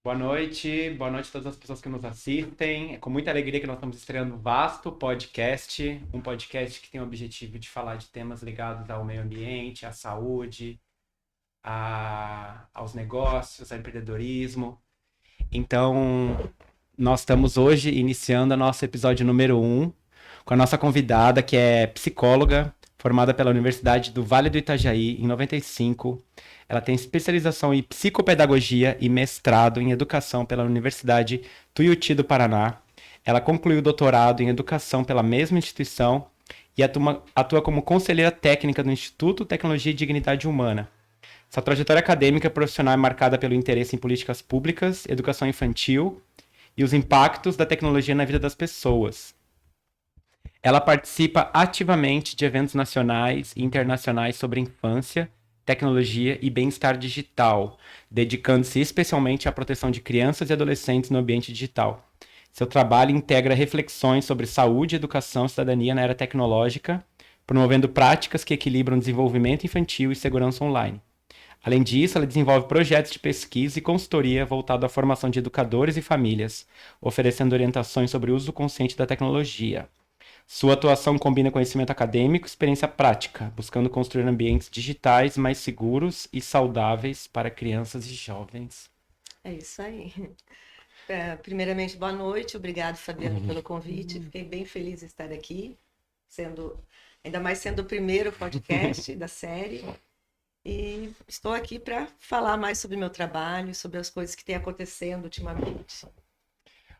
Boa noite a todas as pessoas que nos assistem. É com muita alegria que nós estamos estreando o Vasto Podcast, um podcast que tem o objetivo de falar de temas ligados ao meio ambiente, à saúde, aos negócios, ao empreendedorismo. Então, nós estamos hoje iniciando o nosso episódio número 1 com a nossa convidada, que é psicóloga, formada pela Universidade do Vale do Itajaí em 95. Ela tem especialização em psicopedagogia e mestrado em educação pela Universidade Tuiuti do Paraná. Ela concluiu o doutorado em educação pela mesma instituição e atua como conselheira técnica do Instituto Tecnologia e Dignidade Humana. Sua trajetória acadêmica e profissional é marcada pelo interesse em políticas públicas, educação infantil e os impactos da tecnologia na vida das pessoas. Ela participa ativamente de eventos nacionais e internacionais sobre infância, tecnologia e bem-estar digital, dedicando-se especialmente à proteção de crianças e adolescentes no ambiente digital. Seu trabalho integra reflexões sobre saúde, educação e cidadania na era tecnológica, promovendo práticas que equilibram desenvolvimento infantil e segurança online. Além disso, ela desenvolve projetos de pesquisa e consultoria voltados à formação de educadores e famílias, oferecendo orientações sobre o uso consciente da tecnologia. Sua atuação combina conhecimento acadêmico e experiência prática, buscando construir ambientes digitais mais seguros e saudáveis para crianças e jovens. É isso aí. Primeiramente, boa noite. Obrigado, Fabiano, pelo convite. Fiquei bem feliz de estar aqui, ainda mais sendo o primeiro podcast da série. E estou aqui para falar mais sobre meu trabalho, sobre as coisas que têm acontecendo ultimamente.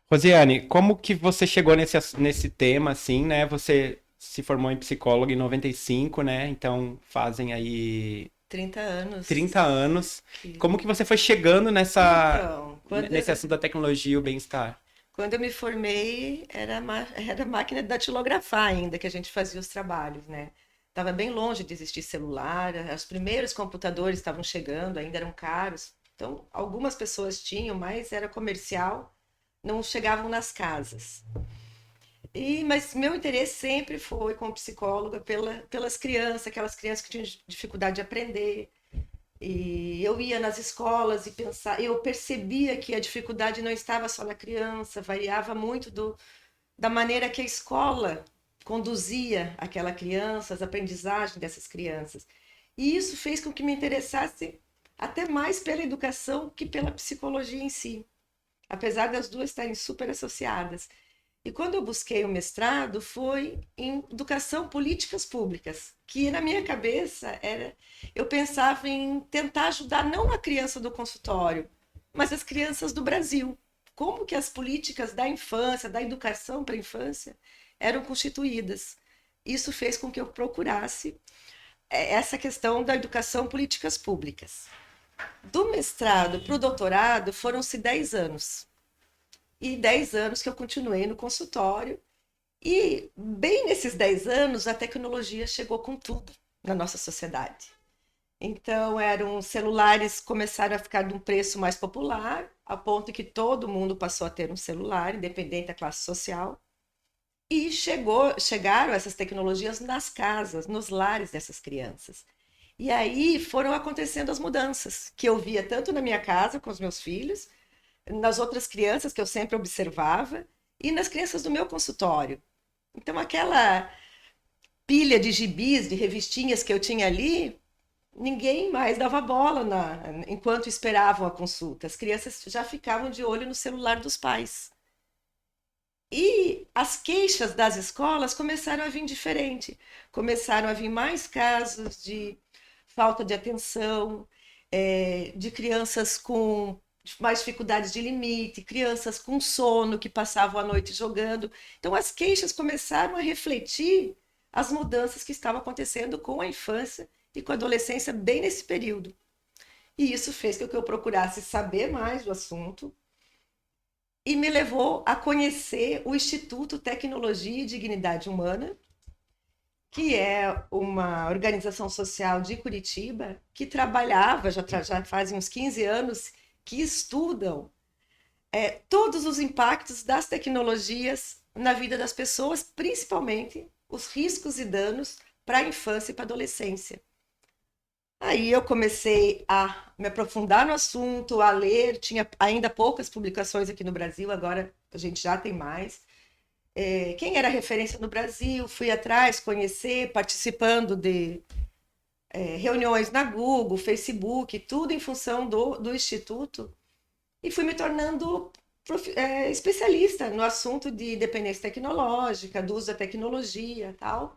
Rosiane, como que você chegou nesse tema, assim, né? Você se formou em psicóloga em 95, né? Então fazem aí 30 anos. 30 anos. Como que você foi chegando Então, nesse assunto da tecnologia e o bem-estar? quando eu me formei, era a máquina de datilografar ainda que a gente fazia os trabalhos, né? Estava bem longe de existir celular, os primeiros computadores estavam chegando, ainda eram caros. Então, algumas pessoas tinham, mas era comercial, não chegavam nas casas. Mas meu interesse sempre foi como psicóloga pelas crianças, aquelas crianças que tinham dificuldade de aprender. E eu ia nas escolas e eu percebia que a dificuldade não estava só na criança, variava muito da maneira que a escola conduzia aquela criança, as aprendizagens dessas crianças. E isso fez com que me interessasse até mais pela educação que pela psicologia em si, apesar das duas estarem super associadas. E quando eu busquei o mestrado, foi em educação políticas públicas, que na minha cabeça eu pensava em tentar ajudar não a criança do consultório, mas as crianças do Brasil. Como que as políticas da infância, da educação para a infância, eram constituídas. Isso fez com que eu procurasse essa questão da educação políticas públicas. Do mestrado para o doutorado foram-se 10 anos. E 10 anos que eu continuei no consultório. E bem nesses 10 anos, a tecnologia chegou com tudo na nossa sociedade. Então, celulares começaram a ficar de um preço mais popular, a ponto que todo mundo passou a ter um celular, independente da classe social. E chegaram essas tecnologias nas casas, nos lares dessas crianças. E aí foram acontecendo as mudanças, que eu via tanto na minha casa com os meus filhos, nas outras crianças que eu sempre observava, e nas crianças do meu consultório. Então, aquela pilha de gibis, de revistinhas que eu tinha ali, ninguém mais dava bola enquanto esperavam a consulta. As crianças já ficavam de olho no celular dos pais. E as queixas das escolas começaram a vir diferente. Começaram a vir mais casos de falta de atenção, de crianças com mais dificuldades de limite, crianças com sono que passavam a noite jogando. Então, as queixas começaram a refletir as mudanças que estavam acontecendo com a infância e com a adolescência bem nesse período. E isso fez com que eu procurasse saber mais do assunto, e me levou a conhecer o Instituto Tecnologia e Dignidade Humana, que é uma organização social de Curitiba que trabalhava, já fazem uns 15 anos, que estudam todos os impactos das tecnologias na vida das pessoas, principalmente os riscos e danos para a infância e para a adolescência. Aí eu comecei a me aprofundar no assunto, a ler. Tinha ainda poucas publicações aqui no Brasil, agora a gente já tem mais. Quem era referência no Brasil, fui atrás, conhecer, participando de reuniões na Google, Facebook, tudo em função do Instituto. E fui me tornando especialista no assunto de dependência tecnológica, do uso da tecnologia e tal.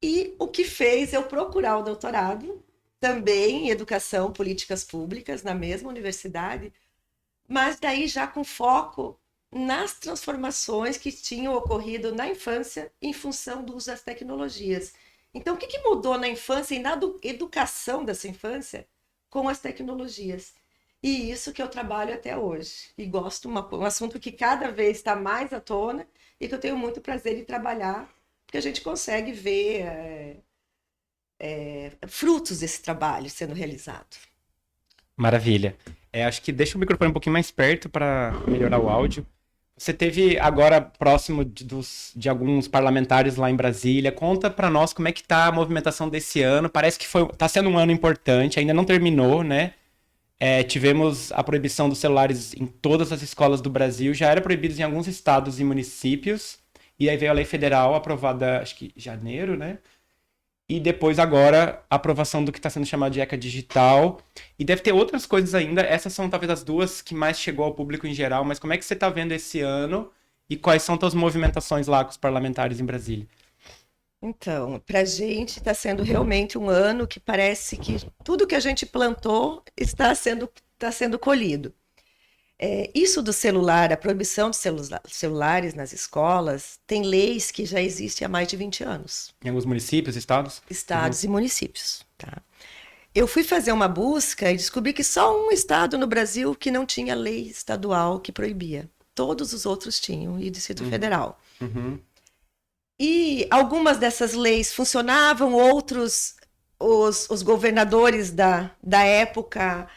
E o que fez eu procurar o doutorado, também em educação, políticas públicas, na mesma universidade, mas daí já com foco nas transformações que tinham ocorrido na infância em função do uso das tecnologias. Então, o que mudou na infância e na educação dessa infância com as tecnologias? E isso que eu trabalho até hoje. E gosto, um assunto que cada vez está mais à tona e que eu tenho muito prazer em trabalhar, porque a gente consegue ver frutos desse trabalho sendo realizado. Maravilha. Acho que deixa o microfone um pouquinho mais perto para melhorar o áudio. Você teve agora próximo de alguns parlamentares lá em Brasília. Conta para nós como é que tá a movimentação desse ano. Parece que tá sendo um ano importante, ainda não terminou, né? Tivemos a proibição dos celulares em todas as escolas do Brasil, já era proibido em alguns estados e municípios, e aí veio a lei federal aprovada, acho que em janeiro, né? E depois agora a aprovação do que está sendo chamado de ECA digital. E deve ter outras coisas ainda. Essas são talvez as duas que mais chegou ao público em geral. Mas como é que você está vendo esse ano? E quais são suas movimentações lá com os parlamentares em Brasília? Então, para a gente está sendo realmente um ano que parece que tudo que a gente plantou está sendo colhido. Isso do celular, a proibição de celulares nas escolas, tem leis que já existem há mais de 20 anos. Em alguns municípios, estados? Estados e municípios, tá? Eu fui fazer uma busca e descobri que só um estado no Brasil que não tinha lei estadual que proibia. Todos os outros tinham, e o Distrito Federal. Uhum. E algumas dessas leis funcionavam, outros, os governadores da época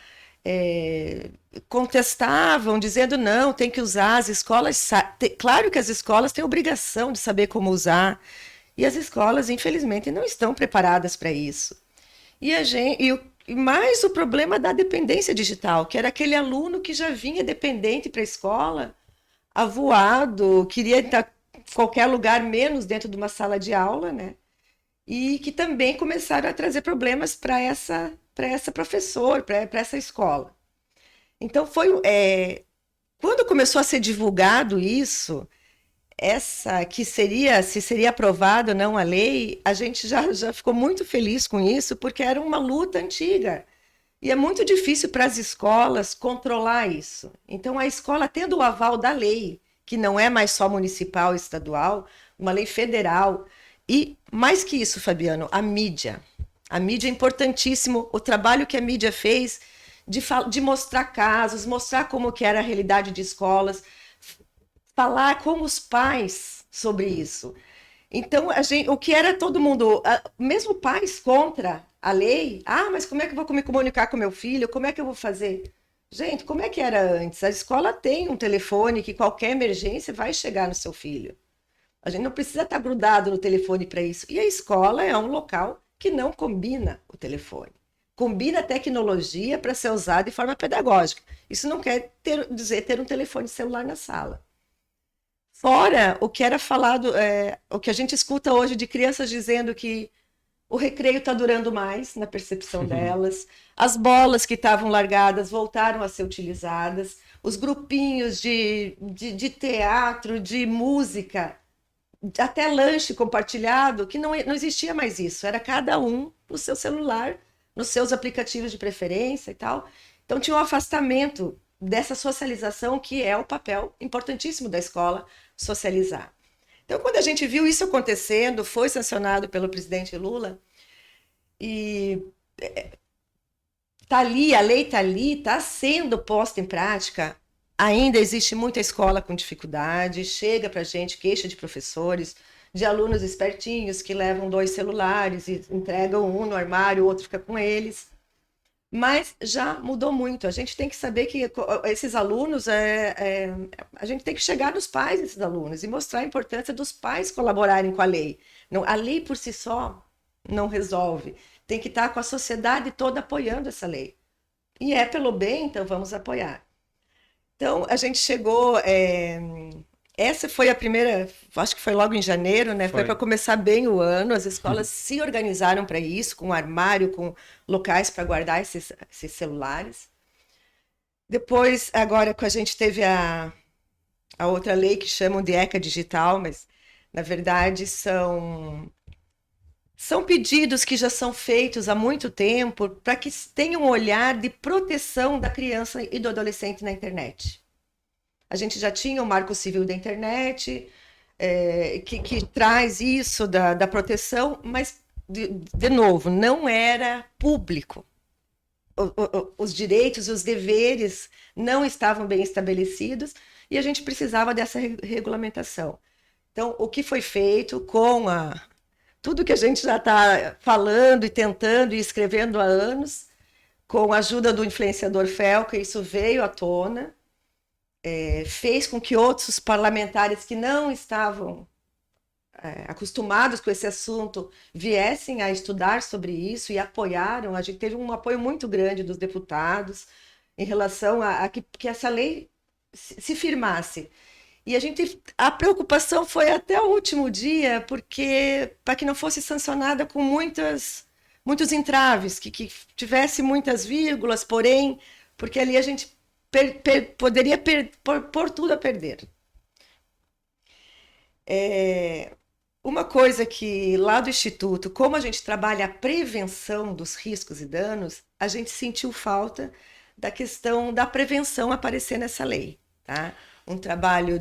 contestavam, dizendo não, tem que usar, as escolas. Claro que as escolas têm obrigação de saber como usar, e as escolas, infelizmente, não estão preparadas para isso. E mais o problema da dependência digital, que era aquele aluno que já vinha dependente para a escola, avoado, queria estar em qualquer lugar, menos dentro de uma sala de aula, né? E que também começaram a trazer problemas para essa professora, para essa escola. Então, quando começou a ser divulgado isso, se seria aprovada ou não a lei, a gente já ficou muito feliz com isso, porque era uma luta antiga. E é muito difícil para as escolas controlar isso. Então, a escola, tendo o aval da lei, que não é mais só municipal e estadual, uma lei federal, e mais que isso, Fabiano, a mídia. A mídia é importantíssimo, o trabalho que a mídia fez de mostrar casos, mostrar como que era a realidade de escolas, falar com os pais sobre isso. Então, o que era todo mundo, mesmo pais contra a lei, mas como é que eu vou me comunicar com meu filho? Como é que eu vou fazer? Gente, como é que era antes? A escola tem um telefone que qualquer emergência vai chegar no seu filho. A gente não precisa estar grudado no telefone para isso. E a escola é um local que não combina o telefone. Combina a tecnologia para ser usada de forma pedagógica. Isso não quer dizer ter um telefone celular na sala. Fora o que era falado, o que a gente escuta hoje de crianças dizendo que o recreio está durando mais na percepção delas, as bolas que estavam largadas voltaram a ser utilizadas, os grupinhos de teatro, de música, até lanche compartilhado, que não existia mais isso, era cada um no seu celular, nos seus aplicativos de preferência e tal. Então tinha um afastamento dessa socialização, que é o papel importantíssimo da escola, socializar. Então, quando a gente viu isso acontecendo, foi sancionado pelo presidente Lula, e tá ali, a lei está ali, está sendo posta em prática. Ainda existe muita escola com dificuldade, chega para a gente queixa de professores, de alunos espertinhos que levam 2 celulares e entregam um no armário, o outro fica com eles. Mas já mudou muito. A gente tem que saber que esses alunos, a gente tem que chegar nos pais desses alunos e mostrar a importância dos pais colaborarem com a lei. Não, a lei por si só não resolve. tem que estar com a sociedade toda apoiando essa lei. E é pelo bem, então vamos apoiar. Então, a gente chegou. Essa foi a primeira, acho que foi logo em janeiro, né? Foi para começar bem o ano. As escolas se organizaram para isso, com armário, com locais para guardar esses celulares. Depois, agora que a gente teve a outra lei que chamam de ECA digital, mas na verdade são pedidos que já são feitos há muito tempo para que tenham um olhar de proteção da criança e do adolescente na internet. A gente já tinha o Marco Civil da Internet, que traz isso da proteção, mas, de novo, não era público. Os direitos e os deveres não estavam bem estabelecidos e a gente precisava dessa regulamentação. Então, o que foi feito com tudo que a gente já está falando e tentando e escrevendo há anos, com a ajuda do influenciador Felca, isso veio à tona, fez com que outros parlamentares que não estavam acostumados com esse assunto viessem a estudar sobre isso e apoiaram. A gente teve um apoio muito grande dos deputados em relação a que essa lei se firmasse. E a preocupação foi até o último dia, porque para que não fosse sancionada com muitos entraves, que tivesse muitas vírgulas, porém, porque ali a gente poderia pôr tudo a perder. Uma coisa que lá do Instituto, como a gente trabalha a prevenção dos riscos e danos, a gente sentiu falta da questão da prevenção aparecer nessa lei, tá? Um trabalho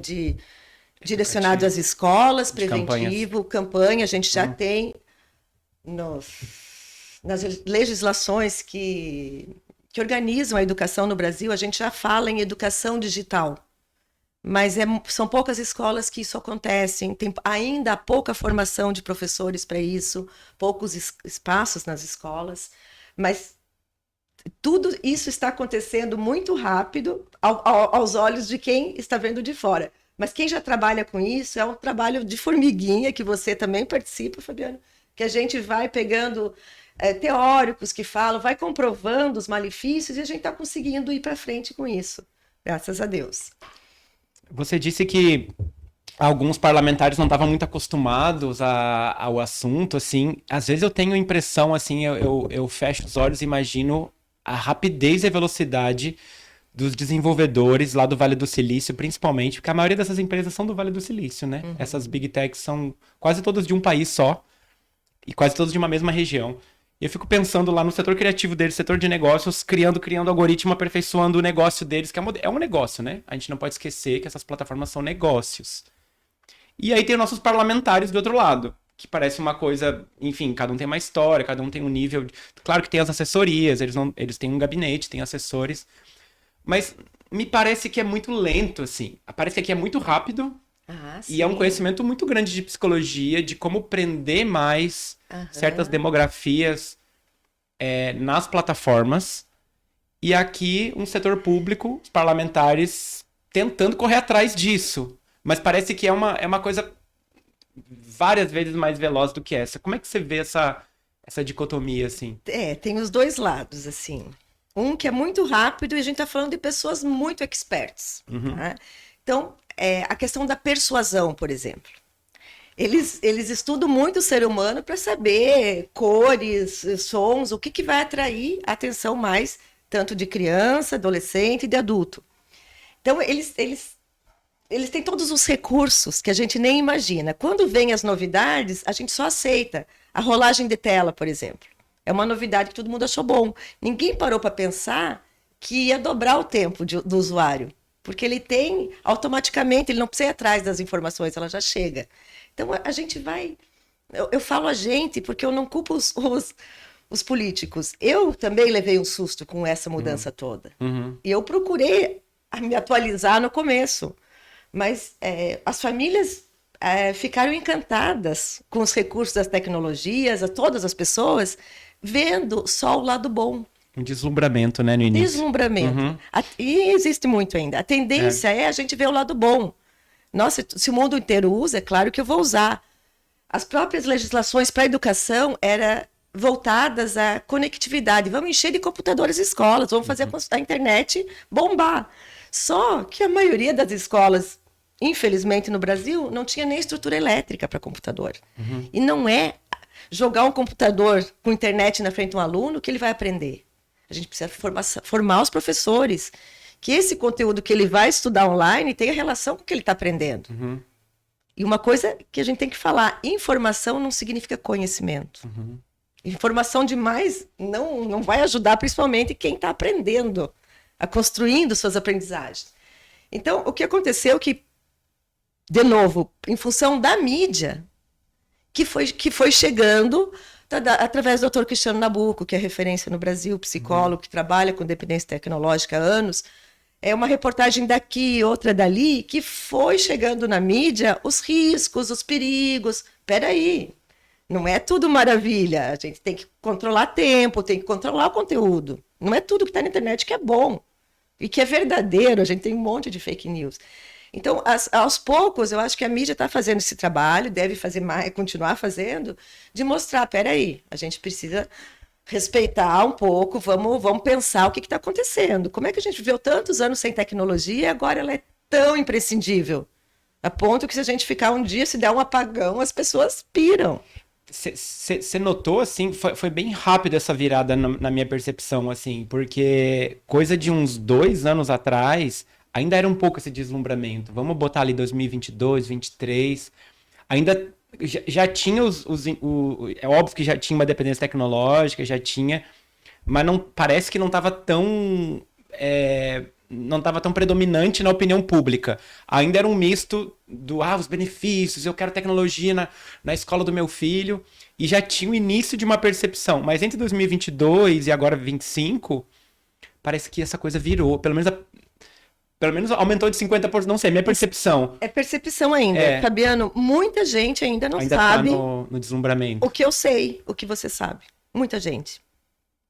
direcionado às escolas, preventivo, campanha, a gente já tem nas legislações que organizam a educação no Brasil, a gente já fala em educação digital. Mas são poucas escolas que isso acontece, tem ainda pouca formação de professores para isso, poucos espaços nas escolas, mas tudo isso está acontecendo muito rápido aos olhos de quem está vendo de fora. Mas quem já trabalha com isso é um trabalho de formiguinha, que você também participa, Fabiano, que a gente vai pegando teóricos que falam, vai comprovando os malefícios e a gente está conseguindo ir para frente com isso, graças a Deus. Você disse que alguns parlamentares não estavam muito acostumados ao assunto, assim. Às vezes eu tenho a impressão, assim, eu fecho os olhos e imagino a rapidez e a velocidade dos desenvolvedores lá do Vale do Silício, principalmente, porque a maioria dessas empresas são do Vale do Silício, né? Uhum. Essas Big Techs são quase todas de um país só e quase todas de uma mesma região. E eu fico pensando lá no setor criativo deles, setor de negócios, criando algoritmo, aperfeiçoando o negócio deles, que é um negócio, né? A gente não pode esquecer que essas plataformas são negócios. E aí tem os nossos parlamentares do outro lado, que parece uma coisa, enfim, cada um tem uma história, cada um tem um nível... Claro que tem as assessorias, eles têm um gabinete, têm assessores, mas me parece que é muito lento, assim. Parece que aqui é muito rápido e é um conhecimento muito grande de psicologia, de como prender mais certas demografias nas plataformas. E aqui um setor público, os parlamentares, tentando correr atrás disso. Mas parece que é uma coisa várias vezes mais veloz do que essa. Como é que você vê essa dicotomia, assim? Tem os dois lados, assim. Um que é muito rápido e a gente está falando de pessoas muito experts. Uhum. Tá? Então, a questão da persuasão, por exemplo. Eles estudam muito o ser humano para saber cores, sons, o que vai atrair a atenção mais, tanto de criança, adolescente e de adulto. Então, eles têm todos os recursos que a gente nem imagina. Quando vem as novidades, a gente só aceita. A rolagem de tela, por exemplo. É uma novidade que todo mundo achou bom. Ninguém parou para pensar que ia dobrar o tempo do usuário. Porque ele tem, automaticamente, ele não precisa ir atrás das informações, ela já chega. Então, a gente vai... Eu falo a gente porque eu não culpo os políticos. Eu também levei um susto com essa mudança toda. Uhum. E eu procurei me atualizar no começo. Mas as famílias ficaram encantadas com os recursos das tecnologias, todas as pessoas, vendo só o lado bom. Um deslumbramento, né, no início. Deslumbramento. Uhum. E existe muito ainda. A tendência é a gente ver o lado bom. Nossa, se o mundo inteiro usa, é claro que eu vou usar. As próprias legislações para a educação era voltadas à conectividade. Vamos encher de computadores as escolas, vamos fazer a internet bombar. Só que a maioria das escolas, infelizmente no Brasil, não tinha nem estrutura elétrica para computador. E não é jogar um computador com internet na frente de um aluno que ele vai aprender. A gente precisa formar os professores, que esse conteúdo que ele vai estudar online tenha relação com o que ele está aprendendo. E uma coisa que a gente tem que falar, informação não significa conhecimento. Informação demais não vai ajudar, principalmente quem está aprendendo, a construindo suas aprendizagens. Então, o que aconteceu é que, de novo, em função da mídia, que foi chegando através do Dr. Cristiano Nabuco, que é referência no Brasil, psicólogo, que trabalha com dependência tecnológica há anos, é uma reportagem daqui, outra dali, que foi chegando na mídia os riscos, os perigos. Espera aí, não é tudo maravilha. A gente tem que controlar tempo, tem que controlar o conteúdo. Não é tudo que está na internet que é bom e que é verdadeiro. A gente tem um monte de fake news. Então, aos poucos, eu acho que a mídia está fazendo esse trabalho, deve fazer mais, continuar fazendo, de mostrar, espera aí, a gente precisa respeitar um pouco, vamos pensar o que está acontecendo. Como é que a gente viveu tantos anos sem tecnologia e agora ela é tão imprescindível? A ponto que se a gente ficar um dia, se der um apagão, as pessoas piram. Você notou, assim, foi bem rápido essa virada na minha percepção, assim, porque coisa de uns 2 anos atrás, ainda era um pouco esse deslumbramento. Vamos botar ali 2022, 2023, ainda já tinha é óbvio que já tinha uma dependência tecnológica, já tinha, mas não, parece que não estava tão predominante na opinião pública. Ainda era um misto os benefícios, eu quero tecnologia na escola do meu filho, e já tinha o início de uma percepção. Mas entre 2022 e agora 2025, parece que essa coisa virou, pelo menos aumentou de 50%, não sei, minha percepção. É percepção ainda. Fabiano, muita gente ainda não sabe tá no deslumbramento. O que eu sei, o que você sabe. Muita gente.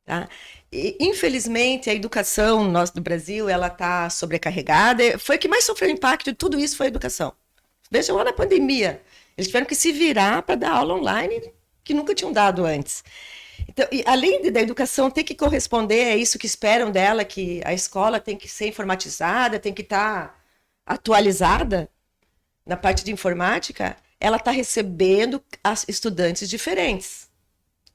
Tá? E, infelizmente, a educação nossa do Brasil, ela está sobrecarregada. Foi o que mais sofreu impacto de tudo isso, foi a educação. Veja lá na pandemia. Eles tiveram que se virar para dar aula online que nunca tinham dado antes. Então, e além da educação ter que corresponder a isso que esperam dela, que a escola tem que ser informatizada, tem que estar atualizada na parte de informática, ela está recebendo estudantes diferentes,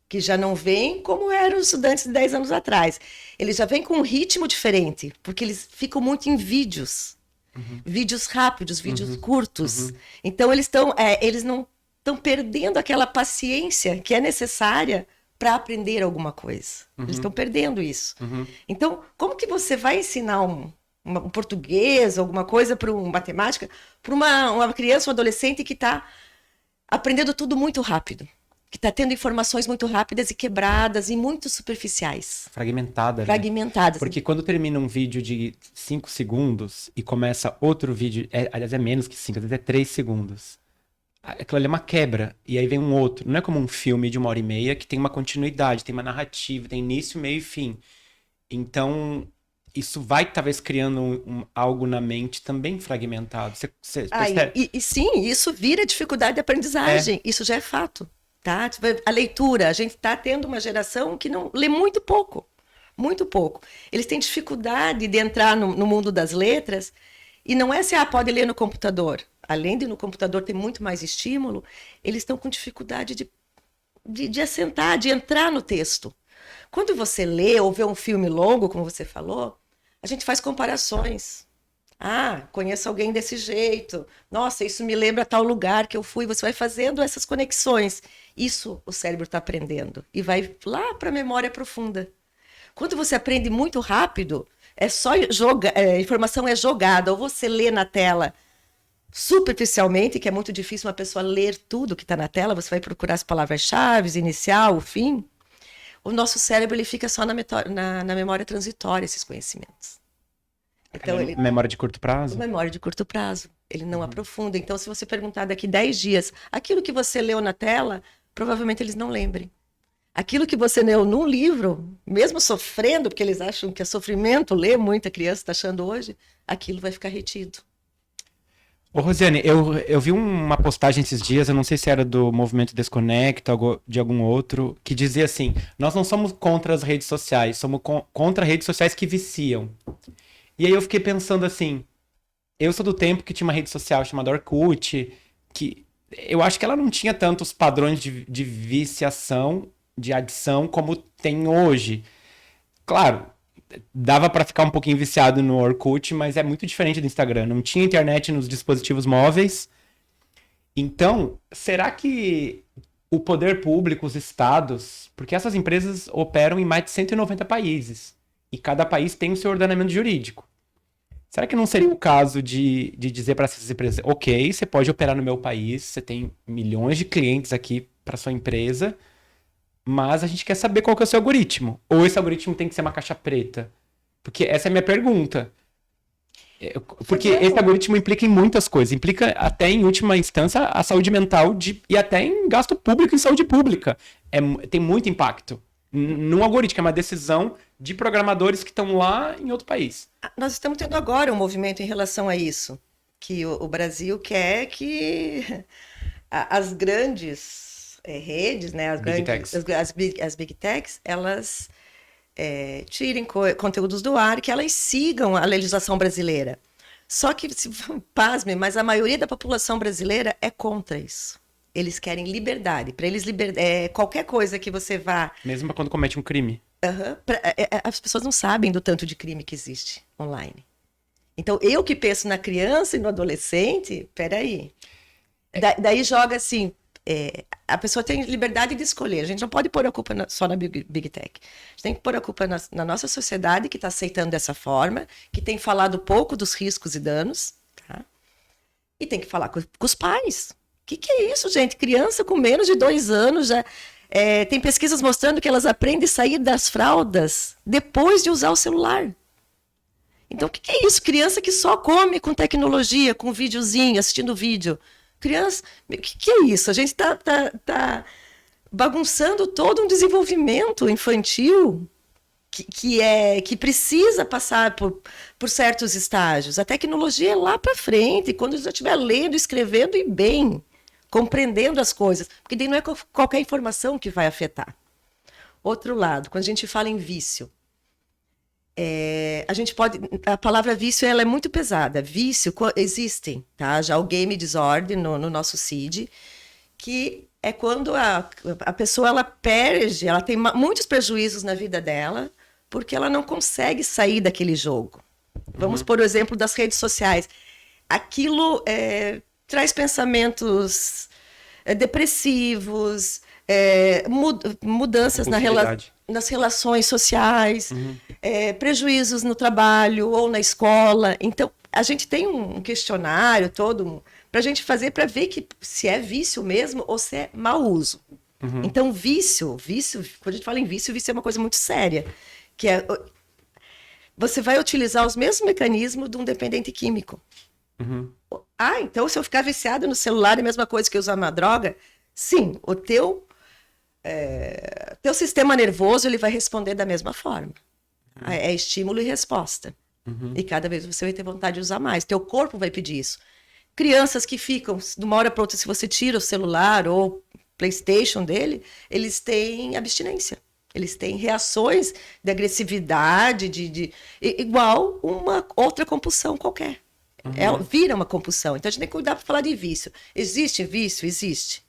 que já não vêm como eram os estudantes de 10 anos atrás. Eles já vêm com um ritmo diferente, porque eles ficam muito em vídeos. Vídeos rápidos, vídeos curtos. Então, eles não estão perdendo aquela paciência que é necessária para aprender alguma coisa. Eles estão perdendo isso. Então, como que você vai ensinar um português, alguma coisa, para uma matemática, para uma criança, um adolescente que está aprendendo tudo muito rápido, que está tendo informações muito rápidas e quebradas e muito superficiais. Fragmentadas. Porque quando termina um vídeo de 5 segundos e começa outro vídeo, aliás, é menos que 5, às vezes é 3 segundos. Aquilo ali é uma quebra, e aí vem um outro. Não é como um filme de 1h30 que tem uma continuidade, tem uma narrativa, tem início, meio e fim. Então, isso vai talvez criando algo na mente também fragmentado. Sim, isso vira dificuldade de aprendizagem. Isso já é fato. Tá? A leitura, a gente está tendo uma geração que não lê muito pouco. Muito pouco. Eles têm dificuldade de entrar no mundo das letras, e não é assim, pode ler no computador. Além de no computador ter muito mais estímulo, eles estão com dificuldade de assentar, de entrar no texto. Quando você lê ou vê um filme longo, como você falou, a gente faz comparações. Conheço alguém desse jeito. Nossa, isso me lembra tal lugar que eu fui. Você vai fazendo essas conexões. Isso o cérebro está aprendendo. E vai lá para a memória profunda. Quando você aprende muito rápido, a informação é jogada. Ou você lê na tela superficialmente, que é muito difícil uma pessoa ler tudo que está na tela, você vai procurar as palavras-chave, inicial, o fim. O nosso cérebro ele fica só na memória transitória, esses conhecimentos. Então, memória de curto prazo? Memória de curto prazo. Ele não aprofunda. Então, se você perguntar daqui 10 dias, aquilo que você leu na tela, provavelmente eles não lembrem. Aquilo que você leu num livro, mesmo sofrendo, porque eles acham que é sofrimento ler, muita criança está achando hoje, aquilo vai ficar retido. Ô, Rosiane, eu vi uma postagem esses dias, eu não sei se era do Movimento Desconecta, de algum outro, que dizia assim: nós não somos contra as redes sociais, somos contra redes sociais que viciam. E aí eu fiquei pensando assim: eu sou do tempo que tinha uma rede social chamada Orkut, que eu acho que ela não tinha tantos padrões de viciação, de adição, como tem hoje. Claro, dava pra ficar um pouquinho viciado no Orkut, mas é muito diferente do Instagram. Não tinha internet nos dispositivos móveis. Então, será que o poder público, os estados, porque essas empresas operam em mais de 190 países e cada país tem o seu ordenamento jurídico. Será que não seria o caso de dizer para essas empresas, ok, você pode operar no meu país, você tem milhões de clientes aqui para sua empresa, mas a gente quer saber qual que é o seu algoritmo. Ou esse algoritmo tem que ser uma caixa preta? Porque essa é a minha pergunta. Porque esse algoritmo implica em muitas coisas. Implica até, em última instância, a saúde mental e até em gasto público em saúde pública. Tem muito impacto. Num algoritmo, que é uma decisão de programadores que estão lá em outro país. Nós estamos tendo agora um movimento em relação a isso, que o Brasil quer que as grandes redes, né, as big techs, elas tirem conteúdos do ar, que elas sigam a legislação brasileira. Só que, pasme, mas a maioria da população brasileira é contra isso. Eles querem liberdade. Para eles, qualquer coisa que você vá... Mesmo quando comete um crime. As pessoas não sabem do tanto de crime que existe online. Então, eu que penso na criança e no adolescente, peraí. Daí joga assim... a pessoa tem liberdade de escolher. A gente não pode pôr a culpa só na Big Tech. A gente tem que pôr a culpa na nossa sociedade, que está aceitando dessa forma, que tem falado pouco dos riscos e danos, tá? E tem que falar com os pais. O que é isso, gente? Criança com menos de 2 anos já... tem pesquisas mostrando que elas aprendem a sair das fraldas depois de usar o celular. Então, o que é isso? Criança que só come com tecnologia, com videozinho, assistindo vídeo. Criança, o que é isso? A gente tá bagunçando todo um desenvolvimento infantil que precisa passar por certos estágios. A tecnologia é lá para frente, quando já estiver lendo, escrevendo e bem, compreendendo as coisas, porque daí não é qualquer informação que vai afetar. Outro lado, quando a gente fala em vício, a palavra vício ela é muito pesada. Vício existem, tá? Já o game disorder no nosso CID, que é quando a pessoa ela perde, ela tem muitos prejuízos na vida dela, porque ela não consegue sair daquele jogo. Vamos por exemplo das redes sociais. Aquilo traz pensamentos depressivos, mudanças nas relações sociais, prejuízos no trabalho ou na escola. Então, a gente tem um questionário todo para a gente fazer para ver se é vício mesmo ou se é mau uso. Então, vício, quando a gente fala em vício é uma coisa muito séria, que você vai utilizar os mesmos mecanismos de um dependente químico. Então se eu ficar viciado no celular é a mesma coisa que usar uma droga? Sim, o teu sistema nervoso ele vai responder da mesma forma. É estímulo e resposta. E cada vez você vai ter vontade de usar mais. Teu corpo vai pedir isso. Crianças que ficam, de uma hora para outra, se você tira o celular ou PlayStation dele, eles têm abstinência. Eles têm reações de agressividade, igual uma outra compulsão qualquer. Vira uma compulsão. Então a gente tem que cuidar para falar de vício. Existe vício? Existe.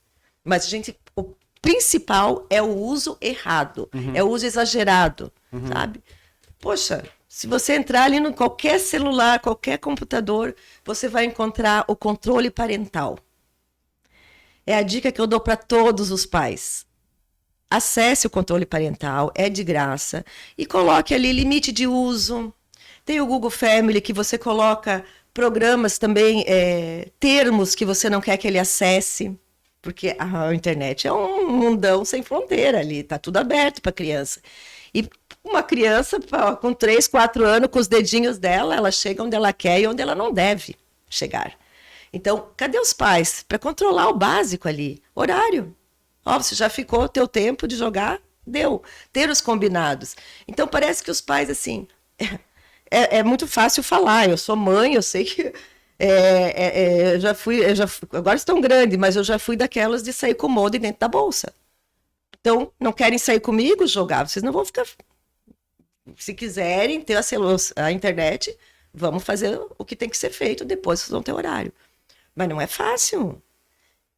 Mas o principal é o uso errado, é o uso exagerado, sabe? Poxa, se você entrar ali no qualquer celular, qualquer computador, você vai encontrar o controle parental. É a dica que eu dou para todos os pais. Acesse o controle parental, é de graça, e coloque ali limite de uso. Tem o Google Family, que você coloca programas também, termos que você não quer que ele acesse, porque a internet é um mundão sem fronteira ali, está tudo aberto para criança. E uma criança com 3, 4 anos, com os dedinhos dela, ela chega onde ela quer e onde ela não deve chegar. Então, cadê os pais para controlar o básico ali? Horário. Você já ficou o teu tempo de jogar? Deu. Ter os combinados. Então, parece que os pais, assim... É muito fácil falar. Eu sou mãe, eu sei que Agora estão grandes, mas eu já fui daquelas de sair com o modem dentro da bolsa. Então, não querem sair comigo, jogar, vocês não vão ficar... Se quiserem ter a internet, vamos fazer o que tem que ser feito, depois vocês vão ter horário. Mas não é fácil.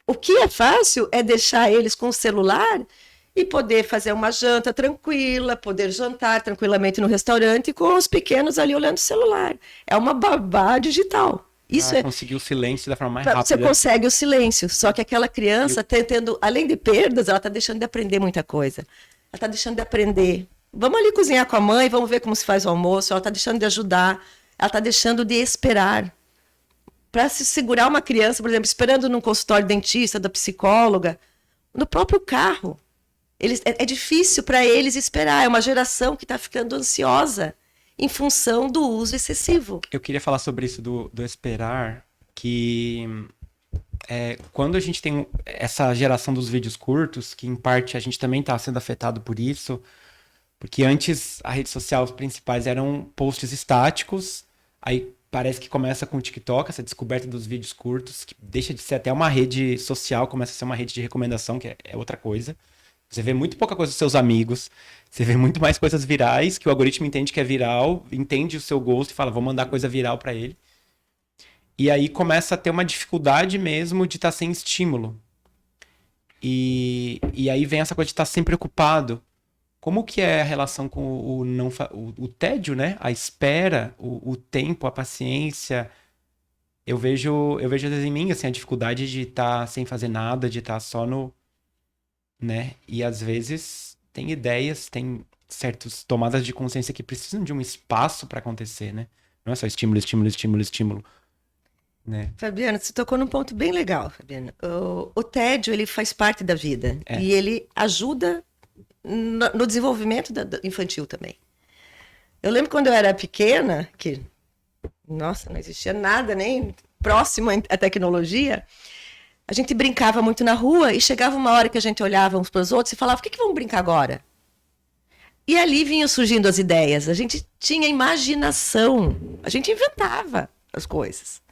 O que é fácil é deixar eles com o celular e poder fazer uma janta tranquila, poder jantar tranquilamente no restaurante com os pequenos ali olhando o celular. É uma babá digital. Isso conseguir o silêncio da forma mais rápida. Você consegue o silêncio, só que aquela criança tendo, além de perdas, ela está deixando de aprender muita coisa. Ela está deixando de aprender. Vamos ali cozinhar com a mãe, vamos ver como se faz o almoço. Ela está deixando de ajudar, ela está deixando de esperar. Para se segurar uma criança, por exemplo, esperando num consultório dentista, da psicóloga, no próprio carro. É difícil para eles esperar. É uma geração que está ficando ansiosa em função do uso excessivo. Eu queria falar sobre isso do esperar, que quando a gente tem essa geração dos vídeos curtos, que em parte a gente também está sendo afetado por isso, porque antes a rede social, os principais eram posts estáticos, aí parece que começa com o TikTok, essa descoberta dos vídeos curtos, que deixa de ser até uma rede social, começa a ser uma rede de recomendação, que é outra coisa. Você vê muito pouca coisa dos seus amigos, você vê muito mais coisas virais, que o algoritmo entende que é viral, entende o seu gosto e fala, vou mandar coisa viral para ele. E aí começa a ter uma dificuldade mesmo de estar sem estímulo. E aí vem essa coisa de estar sempre ocupado. Como que é a relação com o tédio, né? A espera, o tempo, a paciência. Eu vejo às vezes em mim assim, a dificuldade de estar sem fazer nada, de estar só no... né? E às vezes tem ideias, tem certas tomadas de consciência que precisam de um espaço para acontecer, né? Não é só estímulo, estímulo, estímulo, estímulo, né? Fabiana, você tocou num ponto bem legal, Fabiana. O tédio, ele faz parte da vida e ele ajuda no desenvolvimento infantil também. Eu lembro quando eu era pequena, que, nossa, não existia nada nem próximo à tecnologia. A gente brincava muito na rua e chegava uma hora que a gente olhava uns para os outros e falava, o que vamos brincar agora? E ali vinham surgindo as ideias. A gente tinha imaginação, a gente inventava as coisas.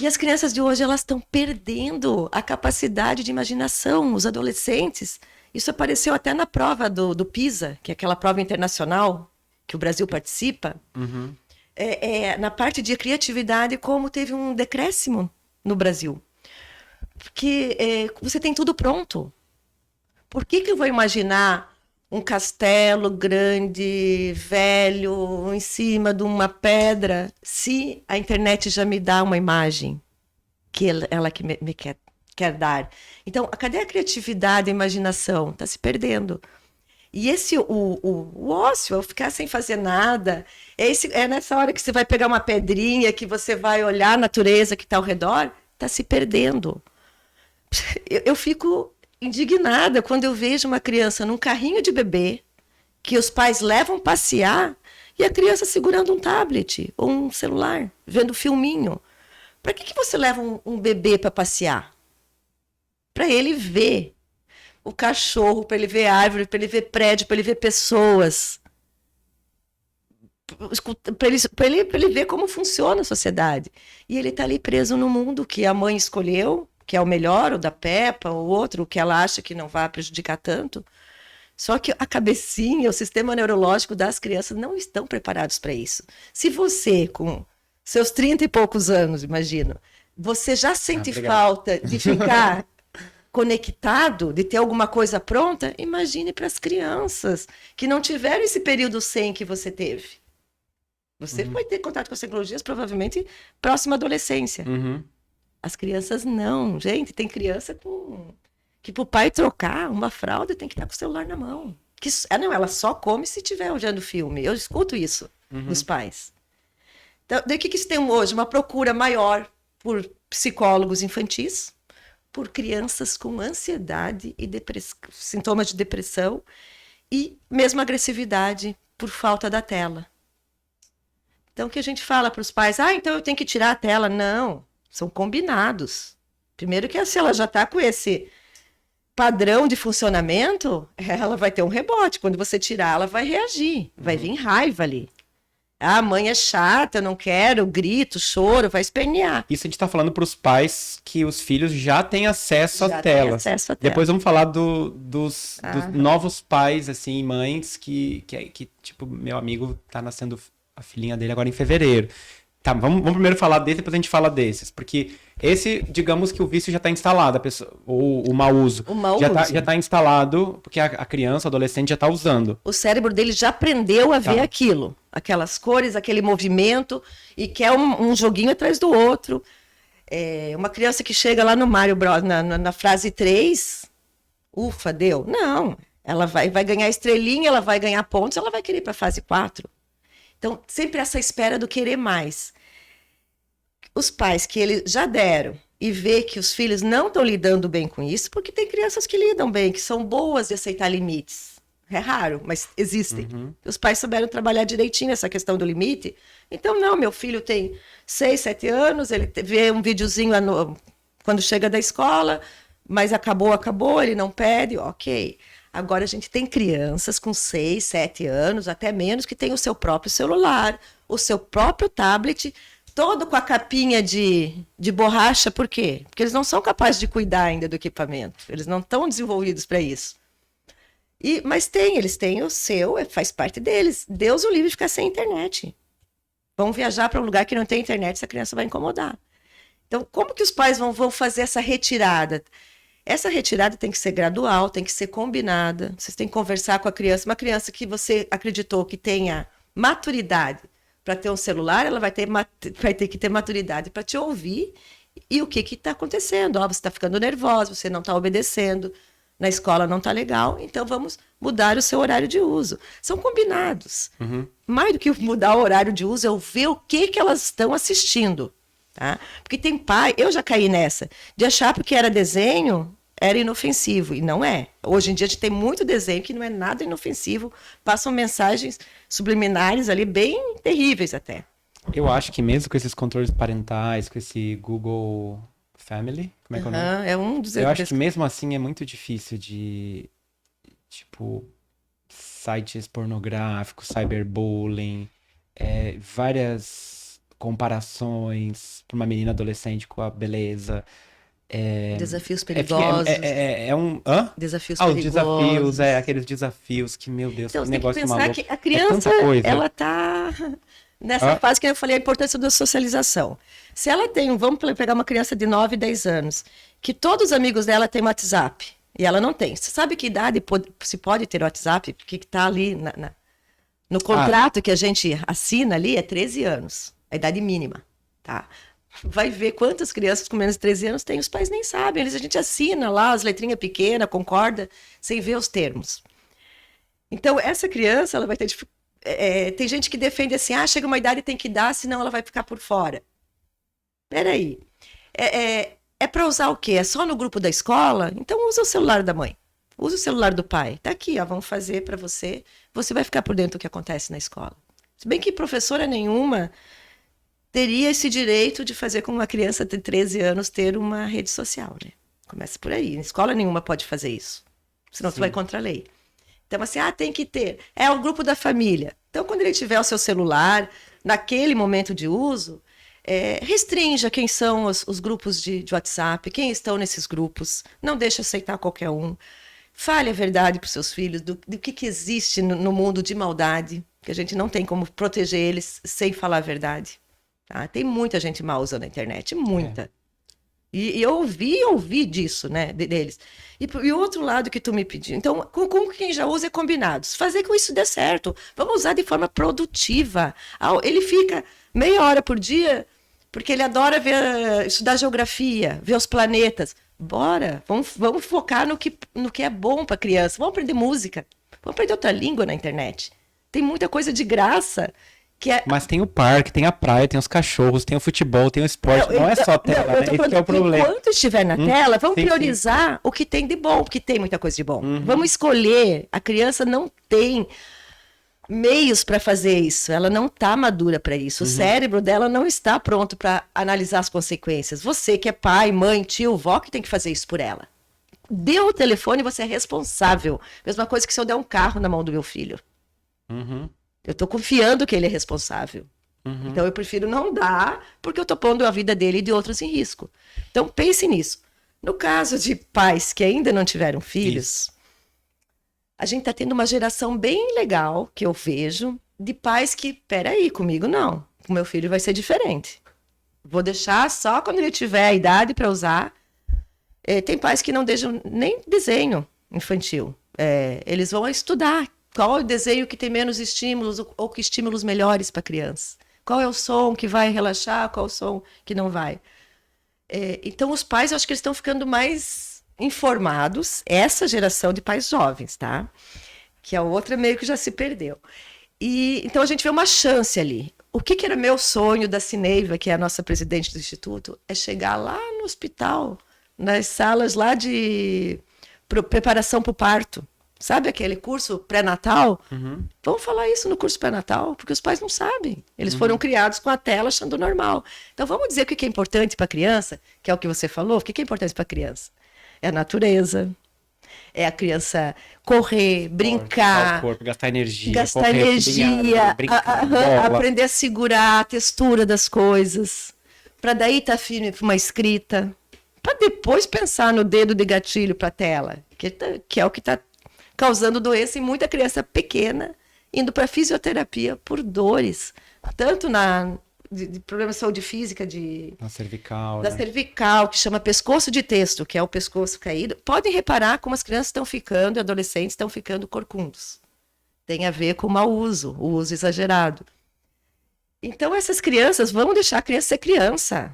E as crianças de hoje, elas estão perdendo a capacidade de imaginação. Os adolescentes, isso apareceu até na prova do PISA, que é aquela prova internacional que o Brasil participa. Uhum. Na parte de criatividade, como teve um decréscimo no Brasil. Porque você tem tudo pronto. Por que eu vou imaginar um castelo grande, velho, em cima de uma pedra, se a internet já me dá uma imagem que ela que me quer dar? Então, cadê a criatividade, a imaginação? Está se perdendo. E o ócio, ao ficar sem fazer nada, é nessa hora que você vai pegar uma pedrinha, que você vai olhar a natureza que está ao redor, está se perdendo. Eu fico indignada quando eu vejo uma criança num carrinho de bebê que os pais levam passear e a criança segurando um tablet ou um celular, vendo filminho. Para que você leva um bebê para passear? Para ele ver o cachorro, para ele ver árvore, para ele ver prédio, para ele ver pessoas. Para ele ver como funciona a sociedade. E ele está ali preso no mundo que a mãe escolheu, que é o melhor, o da Peppa, o outro, que ela acha que não vai prejudicar tanto. Só que a cabecinha, o sistema neurológico das crianças não estão preparados para isso. Se você, com seus 30 e poucos anos, imagino, você já sente falta de ficar conectado, de ter alguma coisa pronta, imagine para as crianças que não tiveram esse período sem que você teve. Você vai ter contato com as tecnologias, provavelmente, próxima à adolescência. Uhum. As crianças não. Gente, tem criança que pro pai trocar uma fralda tem que estar com o celular na mão. Não, ela só come se estiver olhando filme. Eu escuto isso dos pais. Então, daí o que isso tem hoje? Uma procura maior por psicólogos infantis, por crianças com ansiedade e sintomas de depressão e mesmo agressividade por falta da tela. Então, o que a gente fala para os pais? Então eu tenho que tirar a tela. Não. São combinados. Primeiro que se ela já está com esse padrão de funcionamento, ela vai ter um rebote. Quando você tirar, ela vai reagir. Vai vir raiva ali. Ah, a mãe é chata, eu não quero, grito, choro, vai espernear. Isso a gente tá falando pros pais que os filhos já têm acesso às Já tem telas. acesso à tela. Depois vamos falar dos novos pais, assim, mães, que, tipo, meu amigo tá nascendo a filhinha dele agora em fevereiro. Tá, vamos primeiro falar desse, depois a gente fala desses. Porque esse, digamos que o vício já tá instalado, a pessoa, o mau uso. O mau já uso. já tá instalado, porque a criança, o adolescente já tá usando. O cérebro dele já aprendeu a ver aquilo. Aquelas cores, aquele movimento, e quer um joguinho atrás do outro. Uma criança que chega lá no Mario Bros, na frase 3, ufa, deu. Não, ela vai ganhar estrelinha, ela vai ganhar pontos, ela vai querer ir para a fase 4. Então, sempre essa espera do querer mais. Os pais que eles já deram e vê que os filhos não estão lidando bem com isso, porque tem crianças que lidam bem, que são boas de aceitar limites. É raro, mas existem. Os pais souberam trabalhar direitinho essa questão do limite. Então, não, meu filho tem 6, 7 anos, ele vê um videozinho quando chega da escola, mas acabou, ele não pede, ok. Agora a gente tem crianças com 6, 7 anos, até menos, que tem o seu próprio celular, o seu próprio tablet, todo com a capinha de borracha. Por quê? Porque eles não são capazes de cuidar ainda do equipamento. Eles não estão desenvolvidos para isso. Mas eles têm o seu, faz parte deles. Deus o livre de ficar sem internet. Vão viajar para um lugar que não tem internet, essa criança vai incomodar. Então, como que os pais vão fazer essa retirada? Essa retirada tem que ser gradual, tem que ser combinada. Vocês têm que conversar com a criança. Uma criança que você acreditou que tenha maturidade para ter um celular, ela vai ter que ter maturidade para te ouvir e o que está acontecendo. Você está ficando nervosa, você não está obedecendo, na escola não está legal, então vamos mudar o seu horário de uso. São combinados. Mais do que mudar o horário de uso, é ver o que elas estão assistindo. Tá? Porque tem pai, eu já caí nessa, de achar porque era desenho, era inofensivo, e não é. Hoje em dia a gente tem muito desenho que não é nada inofensivo, passam mensagens subliminares ali bem terríveis até. Eu acho que mesmo com esses controles parentais, com esse Google Family, como é que é o nome? É um dos... Eu acho que mesmo assim é muito difícil de, tipo, sites pornográficos, cyberbullying, várias comparações para uma menina adolescente com a beleza. Desafios perigosos. Hã? Desafios os perigosos. desafios, aqueles desafios que, meu Deus, então, que tem negócio que pensar maluco. que a criança, ela tá nessa Hã? fase que eu falei, a importância da socialização. Se ela tem, vamos pegar uma criança de 9, 10 anos, que todos os amigos dela têm WhatsApp, e ela não tem. Você sabe que idade se pode ter WhatsApp? Porque está ali no contrato que a gente assina ali, é 13 anos, a idade mínima, tá? Vai ver quantas crianças com menos de 13 anos têm, os pais nem sabem. A gente assina lá as letrinhas pequenas, concorda, sem ver os termos. Então, essa criança, ela vai ter tem gente que defende assim, chega uma idade e tem que dar, senão ela vai ficar por fora. Peraí. É para usar o quê? É só no grupo da escola? Então usa o celular da mãe. Usa o celular do pai. Tá aqui, vamos fazer para você. Você vai ficar por dentro do que acontece na escola. Se bem que professora nenhuma teria esse direito de fazer com uma criança de 13 anos ter uma rede social, né? Começa por aí. Escola nenhuma pode fazer isso. Senão você vai contra a lei. Então, assim, tem que ter. É o grupo da família. Então, quando ele tiver o seu celular, naquele momento de uso, restrinja quem são os grupos de WhatsApp, quem estão nesses grupos. Não deixe aceitar qualquer um. Fale a verdade para os seus filhos do que existe no mundo de maldade, que a gente não tem como proteger eles sem falar a verdade. Tá? Tem muita gente mal usando a internet, muita. E eu ouvi disso, né, deles. E o outro lado que tu me pediu. Então, com quem já usa é combinados. Fazer com isso dê certo. Vamos usar de forma produtiva. Ele fica meia hora por dia, porque ele adora estudar geografia, ver os planetas. Bora, vamos focar no que é bom para a criança. Vamos aprender música. Vamos aprender outra língua na internet. Tem muita coisa de graça. Mas tem o parque, tem a praia, tem os cachorros, tem o futebol, tem o esporte. Não é só tela, né? Esse é o problema. Enquanto estiver na tela, vamos priorizar o que tem de bom, porque tem muita coisa de bom. Vamos escolher. A criança não tem meios para fazer isso. Ela não está madura para isso. O cérebro dela não está pronto para analisar as consequências. Você que é pai, mãe, tio, vó, que tem que fazer isso por ela. Dê o telefone, você é responsável. Mesma coisa que se eu der um carro na mão do meu filho. Eu estou confiando que ele é responsável. Então eu prefiro não dar, porque eu estou pondo a vida dele e de outros em risco. Então pense nisso. No caso de pais que ainda não tiveram filhos, a gente está tendo uma geração bem legal, que eu vejo, de pais que, peraí, comigo não. O meu filho vai ser diferente. Vou deixar só quando ele tiver a idade para usar. Tem pais que não deixam nem desenho infantil. Eles vão estudar qual é o desenho que tem menos estímulos ou que estímulos melhores para a criança. Qual é o som que vai relaxar, qual é o som que não vai. Então, os pais, eu acho que eles estão ficando mais informados. Essa geração de pais jovens, tá? Que a outra meio que já se perdeu. Então, a gente vê uma chance ali. O que era meu sonho da Cineiva, que é a nossa presidente do Instituto, é chegar lá no hospital, nas salas lá de preparação para o parto. Sabe aquele curso pré-natal? Vamos falar isso no curso pré-natal, porque os pais não sabem. Eles foram criados com a tela achando normal. Então vamos dizer o que é importante para a criança, que é o que você falou. O que é importante para a criança? É a natureza, é a criança correr, brincar, o corpo, gastar energia, aprender a segurar a textura das coisas, para daí estar firme para uma escrita, para depois pensar no dedo de gatilho para a tela, que é o que está causando doença em muita criança pequena, indo para fisioterapia por dores, tanto de problemas de saúde física, na cervical, da cervical, que chama pescoço de texto, que é o pescoço caído. Podem reparar como as crianças estão ficando, adolescentes estão ficando corcundos. Tem a ver com o mau uso, o uso exagerado. Então, essas crianças, vamos deixar a criança ser criança.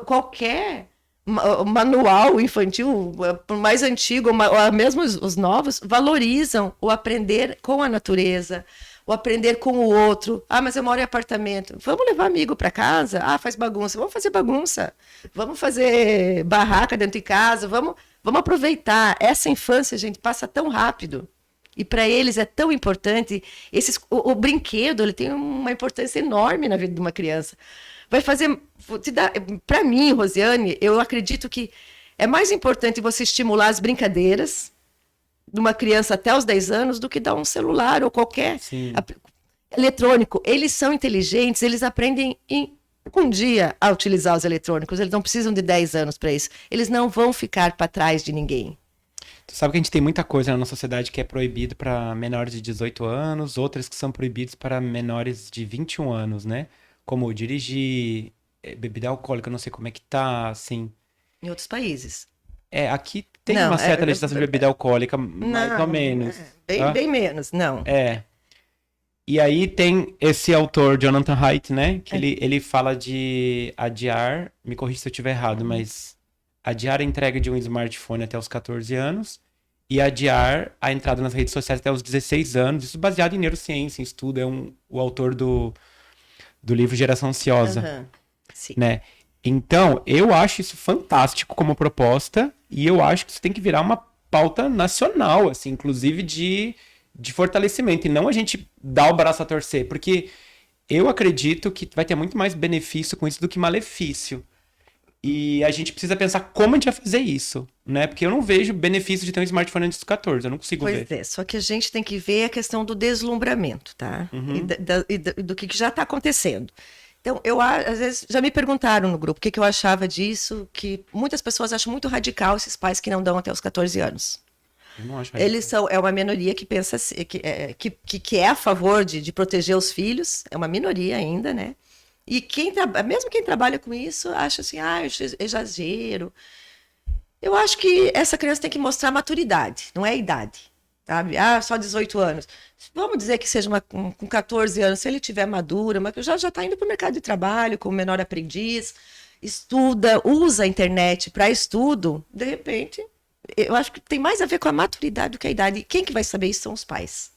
Qualquer manual infantil, por mais antigo, ou mesmo os novos, valorizam o aprender com a natureza, o aprender com o outro. Mas eu moro em apartamento. Vamos levar amigo para casa? Faz bagunça. Vamos fazer bagunça. Vamos fazer barraca dentro de casa. Vamos aproveitar. Essa infância, gente, passa tão rápido. E para eles é tão importante. O brinquedo, ele tem uma importância enorme na vida de uma criança. Vai fazer... Para mim, Rosiane, eu acredito que é mais importante você estimular as brincadeiras de uma criança até os 10 anos do que dar um celular ou qualquer eletrônico. Eles são inteligentes, eles aprendem em um dia a utilizar os eletrônicos. Eles não precisam de 10 anos para isso. Eles não vão ficar para trás de ninguém. Tu sabe que a gente tem muita coisa na nossa sociedade que é proibido para menores de 18 anos, outras que são proibidas para menores de 21 anos, né? Como dirigir, bebida alcoólica, não sei como é que tá, assim. Em outros países. Aqui tem uma certa legislação de bebida alcoólica, mais ou menos. Bem menos, não. E aí tem esse autor, Jonathan Haidt, né? Que ele fala de adiar, me corrija se eu estiver errado, mas adiar a entrega de um smartphone até os 14 anos e adiar a entrada nas redes sociais até os 16 anos. Isso baseado em neurociência, em estudo. O autor do livro Geração Ansiosa, né? Então, eu acho isso fantástico como proposta e eu acho que isso tem que virar uma pauta nacional, assim, inclusive de fortalecimento, e não a gente dar o braço a torcer, porque eu acredito que vai ter muito mais benefício com isso do que malefício. E a gente precisa pensar como a gente vai fazer isso, né? Porque eu não vejo benefício de ter um smartphone antes dos 14, eu não consigo ver. Pois é, só que a gente tem que ver a questão do deslumbramento, tá? E do que já está acontecendo. Então, às vezes, já me perguntaram no grupo o que eu achava disso, que muitas pessoas acham muito radical esses pais que não dão até os 14 anos. Eu não acho radical. É uma minoria que pensa, que é a favor de proteger os filhos, é uma minoria ainda, né? E mesmo quem trabalha com isso acha assim, exagero. Eu acho que essa criança tem que mostrar maturidade, não é idade. Sabe? Só 18 anos. Vamos dizer que seja com 14 anos, se ele tiver madura, mas já está indo para o mercado de trabalho como menor aprendiz, estuda, usa a internet para estudo, de repente, eu acho que tem mais a ver com a maturidade do que a idade. E quem que vai saber isso são os pais.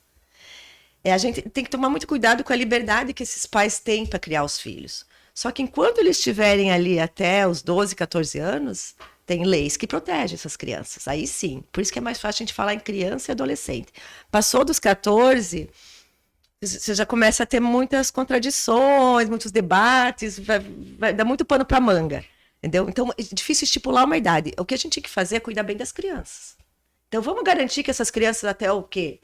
A gente tem que tomar muito cuidado com a liberdade que esses pais têm para criar os filhos. Só que enquanto eles estiverem ali até os 12, 14 anos, tem leis que protegem essas crianças. Aí sim. Por isso que é mais fácil a gente falar em criança e adolescente. Passou dos 14, você já começa a ter muitas contradições, muitos debates, vai dar muito pano para manga. Entendeu? Então, é difícil estipular uma idade. O que a gente tem que fazer é cuidar bem das crianças. Então, vamos garantir que essas crianças até o quê?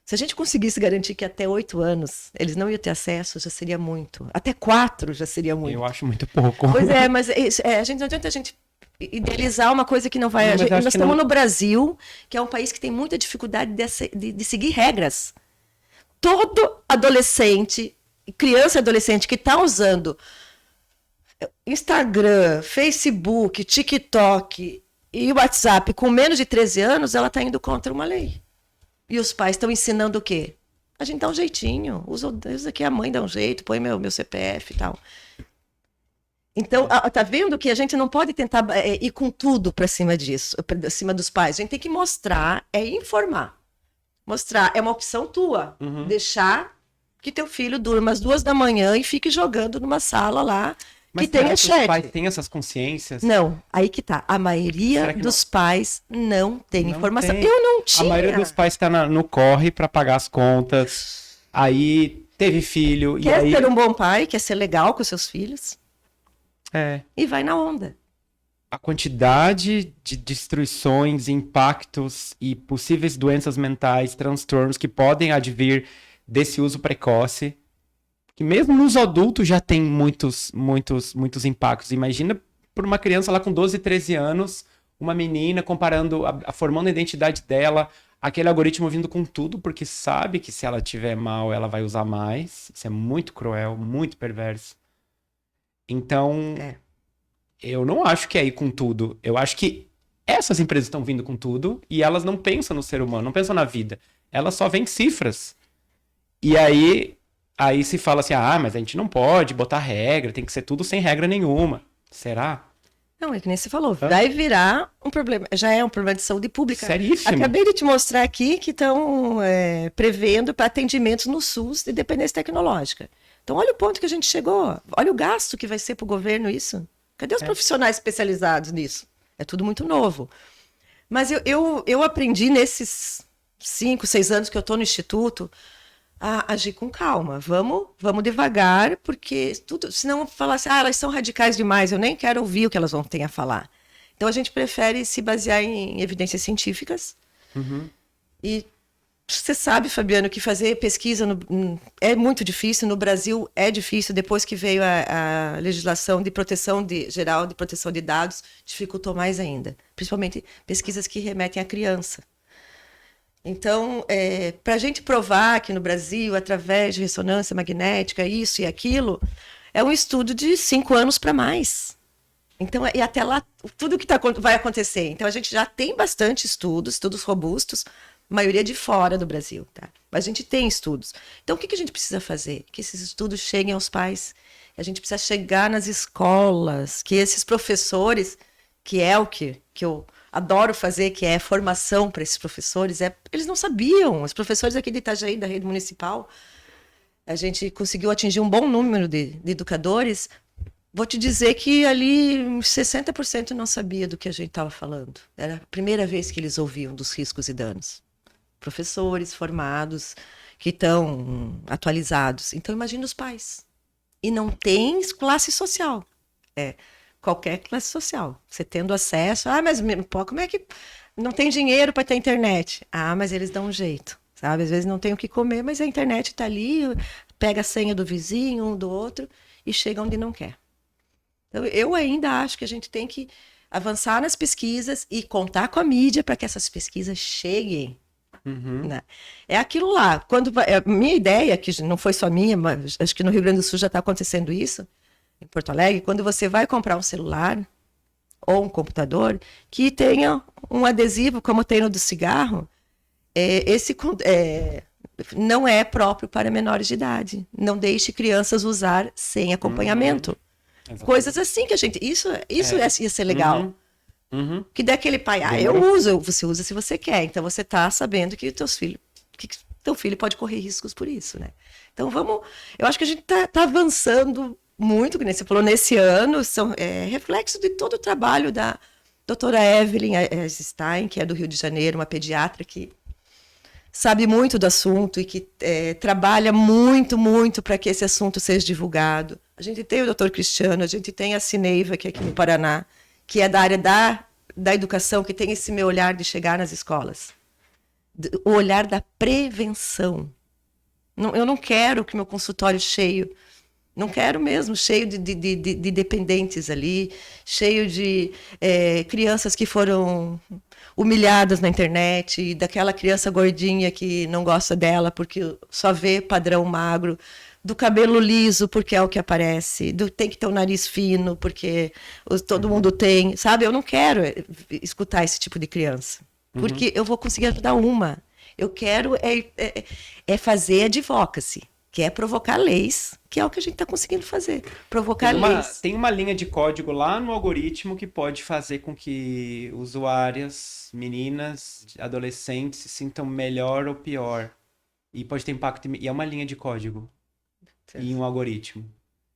Se a gente conseguisse garantir que até 8 anos eles não iam ter acesso, já seria muito. Até 4 já seria muito. Eu acho muito pouco. Pois é, mas não adianta a gente idealizar uma coisa que não vai... nós estamos não... no Brasil, que é um país que tem muita dificuldade de seguir regras. Todo adolescente, criança e adolescente que está usando Instagram, Facebook, TikTok e WhatsApp com menos de 13 anos, ela está indo contra uma lei. E os pais estão ensinando o quê? A gente dá um jeitinho. Usa aqui, a mãe dá um jeito, põe meu CPF e tal. Então, tá vendo que a gente não pode tentar ir com tudo para cima disso, para cima dos pais. A gente tem que mostrar, informar. Mostrar, é uma opção tua. Deixar que teu filho durma às 2 da manhã e fique jogando numa sala lá. Mas que tenha chat. Os pais têm essas consciências? Não, aí que tá. A maioria dos pais não tem informação. Eu não tinha. A maioria dos pais está no corre para pagar as contas. Aí teve filho. Quer ser um bom pai, quer ser legal com seus filhos. E vai na onda. A quantidade de destruições, impactos e possíveis doenças mentais, transtornos que podem advir desse uso precoce. Que mesmo nos adultos já tem muitos impactos. Imagina por uma criança lá com 12, 13 anos, uma menina comparando, formando a identidade dela, aquele algoritmo vindo com tudo, porque sabe que se ela tiver mal, ela vai usar mais. Isso é muito cruel, muito perverso. Então, eu não acho que é ir com tudo. Eu acho que essas empresas estão vindo com tudo e elas não pensam no ser humano, não pensam na vida. Elas só veem cifras. E aí se fala assim, mas a gente não pode botar regra, tem que ser tudo sem regra nenhuma. Será? Não, é que nem você falou, vai virar um problema, já é um problema de saúde pública. Seríssimo. Acabei de te mostrar aqui que estão prevendo para atendimentos no SUS de dependência tecnológica. Então, olha o ponto que a gente chegou, olha o gasto que vai ser para o governo isso. Cadê os profissionais especializados nisso? É tudo muito novo. Mas eu aprendi nesses 5, 6 anos que eu estou no Instituto a agir com calma. Vamos devagar, porque tudo, senão falar assim, elas são radicais demais, eu nem quero ouvir o que elas vão ter a falar. Então a gente prefere se basear em evidências científicas. E você sabe, Fabiano, que fazer pesquisa é muito difícil. No Brasil é difícil. Depois que veio a legislação de proteção geral de proteção de dados, dificultou mais ainda. Principalmente pesquisas que remetem à criança. Então, para a gente provar que no Brasil, através de ressonância magnética, isso e aquilo, é um estudo de 5 anos para mais. Então, e até lá, tudo que vai acontecer. Então, a gente já tem bastante estudos robustos, maioria de fora do Brasil, tá? Mas a gente tem estudos. Então, o que a gente precisa fazer? Que esses estudos cheguem aos pais. A gente precisa chegar nas escolas, que esses professores, que é o que eu adoro fazer, que é formação para esses professores, eles não sabiam. Os professores aqui de Itajaí, da rede municipal, a gente conseguiu atingir um bom número de educadores. Vou te dizer que ali 60% não sabia do que a gente estava falando. Era a primeira vez que eles ouviam dos riscos e danos. Professores formados, que estão atualizados. Então, imagina os pais. E não tem classe social. Qualquer classe social. Você tendo acesso. Mas como é que não tem dinheiro para ter internet? Mas eles dão um jeito, sabe? Às vezes não tem o que comer, mas a internet está ali, pega a senha do vizinho, um do outro, e chega onde não quer. Então, eu ainda acho que a gente tem que avançar nas pesquisas e contar com a mídia para que essas pesquisas cheguem. Né? É aquilo lá. A minha ideia, que não foi só minha, mas acho que no Rio Grande do Sul já está acontecendo isso, em Porto Alegre, quando você vai comprar um celular ou um computador, que tenha um adesivo, como tem no do cigarro, não é próprio para menores de idade. Não deixe crianças usar sem acompanhamento. Coisas assim que a gente... Isso ia ser legal. Que daí aquele pai, eu uso, você usa se você quer. Então você está sabendo que teu filho pode correr riscos por isso, né? Então eu acho que a gente tá avançando muito, que nem você falou, nesse ano, reflexo de todo o trabalho da doutora Evelyn Stein, que é do Rio de Janeiro, uma pediatra que sabe muito do assunto e que trabalha muito, muito para que esse assunto seja divulgado. A gente tem o doutor Cristiano, a gente tem a Cineiva, que é aqui no Paraná, que é da área da educação, que tem esse meu olhar de chegar nas escolas. o olhar da prevenção. Eu não quero que meu consultório cheio, não quero mesmo, cheio de dependentes ali, cheio de crianças que foram humilhadas na internet, daquela criança gordinha que não gosta dela porque só vê padrão magro, do cabelo liso porque é o que aparece, tem que ter o nariz fino porque todo mundo tem, sabe? Eu não quero escutar esse tipo de criança, porque eu vou conseguir ajudar uma. Eu quero fazer advocacy, que é provocar leis, que é o que a gente está conseguindo fazer. Provocar leis. Tem uma linha de código lá no algoritmo que pode fazer com que usuárias, meninas, adolescentes se sintam melhor ou pior. E pode ter impacto. E é uma linha de código. E um algoritmo.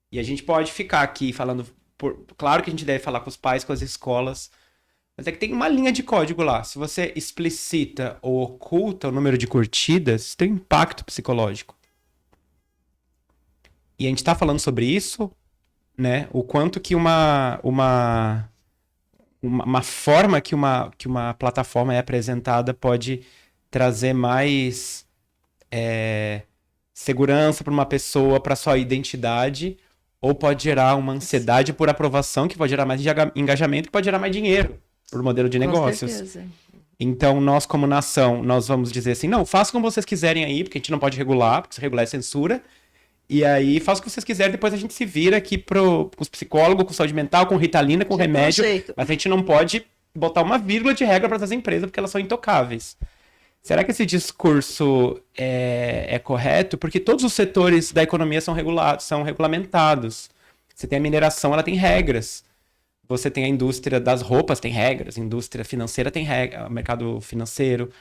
E a gente pode ficar aqui falando. Claro que a gente deve falar com os pais, com as escolas. Mas é que tem uma linha de código lá. Se você explicita ou oculta o número de curtidas, isso tem impacto psicológico. E a gente tá falando sobre isso, né? O quanto que uma forma que uma plataforma é apresentada pode trazer mais segurança para uma pessoa, para sua identidade, ou pode gerar uma ansiedade por aprovação, que pode gerar mais engajamento, que pode gerar mais dinheiro por modelo de negócios. Com certeza. Então, nós como nação, nós vamos dizer assim, não, façam como vocês quiserem aí, porque a gente não pode regular, porque se regular é censura. E aí, faça o que vocês quiserem, depois a gente se vira aqui com os psicólogos, com saúde mental, com Ritalina, com remédio. Mas a gente não pode botar uma vírgula de regra para essas empresas, porque elas são intocáveis. Será que esse discurso é correto? Porque todos os setores da economia são regulamentados. Você tem a mineração, ela tem regras. Você tem a indústria das roupas, tem regras. A indústria financeira tem regras. O mercado financeiro.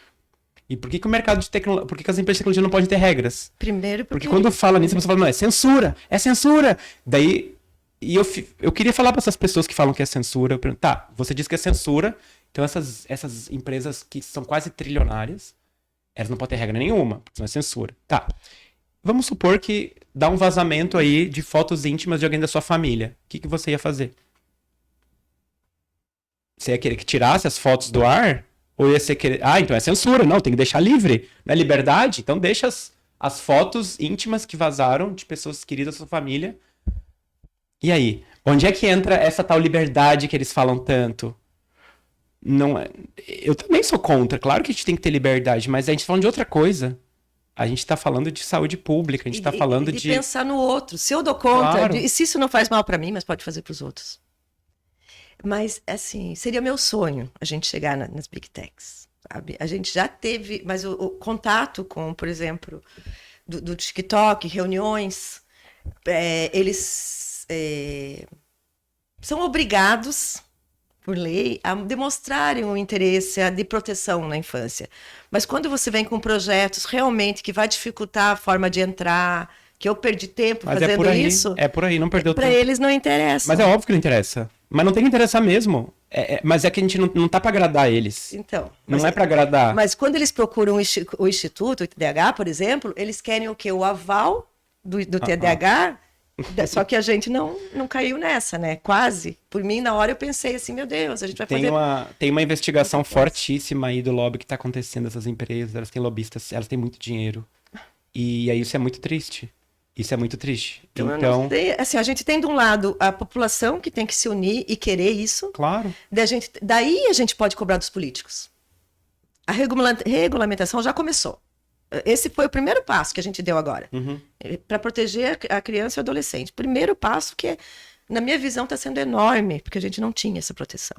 E por que o mercado de tecnologia... Por que as empresas de tecnologia não podem ter regras? Primeiro porque quando fala nisso, você fala, não, é censura, é censura. Daí, eu queria falar para essas pessoas que falam que é censura, eu pergunto, tá, você diz que é censura, então essas empresas que são quase trilionárias, elas não podem ter regra nenhuma, porque não é censura. Tá, vamos supor que dá um vazamento aí de fotos íntimas de alguém da sua família. O que você ia fazer? Você ia querer que tirasse as fotos do ar? Ou ia ser querer... então é censura. Não, tem que deixar livre. Não é liberdade? Então deixa as fotos íntimas que vazaram de pessoas queridas da sua família. E aí? Onde é que entra essa tal liberdade que eles falam tanto? Não é... Eu também sou contra. Claro que a gente tem que ter liberdade, mas a gente tá falando de outra coisa. A gente tá falando de saúde pública. A gente tá falando de pensar no outro. Se eu dou conta... E se isso não faz mal para mim, mas pode fazer para os outros. Mas, assim, seria meu sonho a gente chegar nas Big Techs, sabe? A gente já teve, mas o contato com, por exemplo, do TikTok, reuniões, eles são obrigados, por lei, a demonstrarem um interesse de proteção na infância. Mas quando você vem com projetos realmente que vai dificultar a forma de entrar, que eu perdi tempo fazendo isso... É por aí, não perdeu tempo. Para eles não interessa. Mas é óbvio que não interessa. Mas não tem que interessar mesmo. Mas é que a gente não tá para agradar eles. Então. Não é para agradar. Mas quando eles procuram o Instituto, o TDAH, por exemplo, eles querem o quê? O aval do TDAH. Só que a gente não caiu nessa, né? Quase. Por mim, na hora eu pensei assim, meu Deus, a gente vai fazer... Tem uma investigação fortíssima aí do lobby que tá acontecendo, essas empresas, elas têm lobistas, elas têm muito dinheiro. E aí isso é muito triste. Isso é muito triste. Então assim, a gente tem de um lado a população que tem que se unir e querer isso. Claro. Daí a gente pode cobrar dos políticos. A regulamentação já começou. Esse foi o primeiro passo que a gente deu agora. Para proteger a criança e o adolescente. Primeiro passo que, na minha visão, está sendo enorme, porque a gente não tinha essa proteção.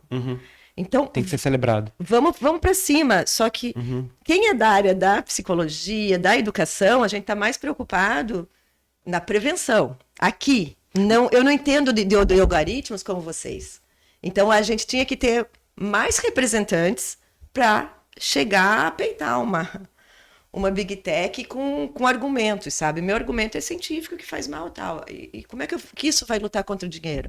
Então, tem que ser celebrado. Vamos para cima. Só que quem é da área da psicologia, da educação, a gente está mais preocupado na prevenção. Aqui, eu não entendo de algoritmos como vocês. Então, a gente tinha que ter mais representantes para chegar a peitar uma Big Tech com argumentos, sabe? Meu argumento é científico, que faz mal e tal. E como é que isso vai lutar contra o dinheiro?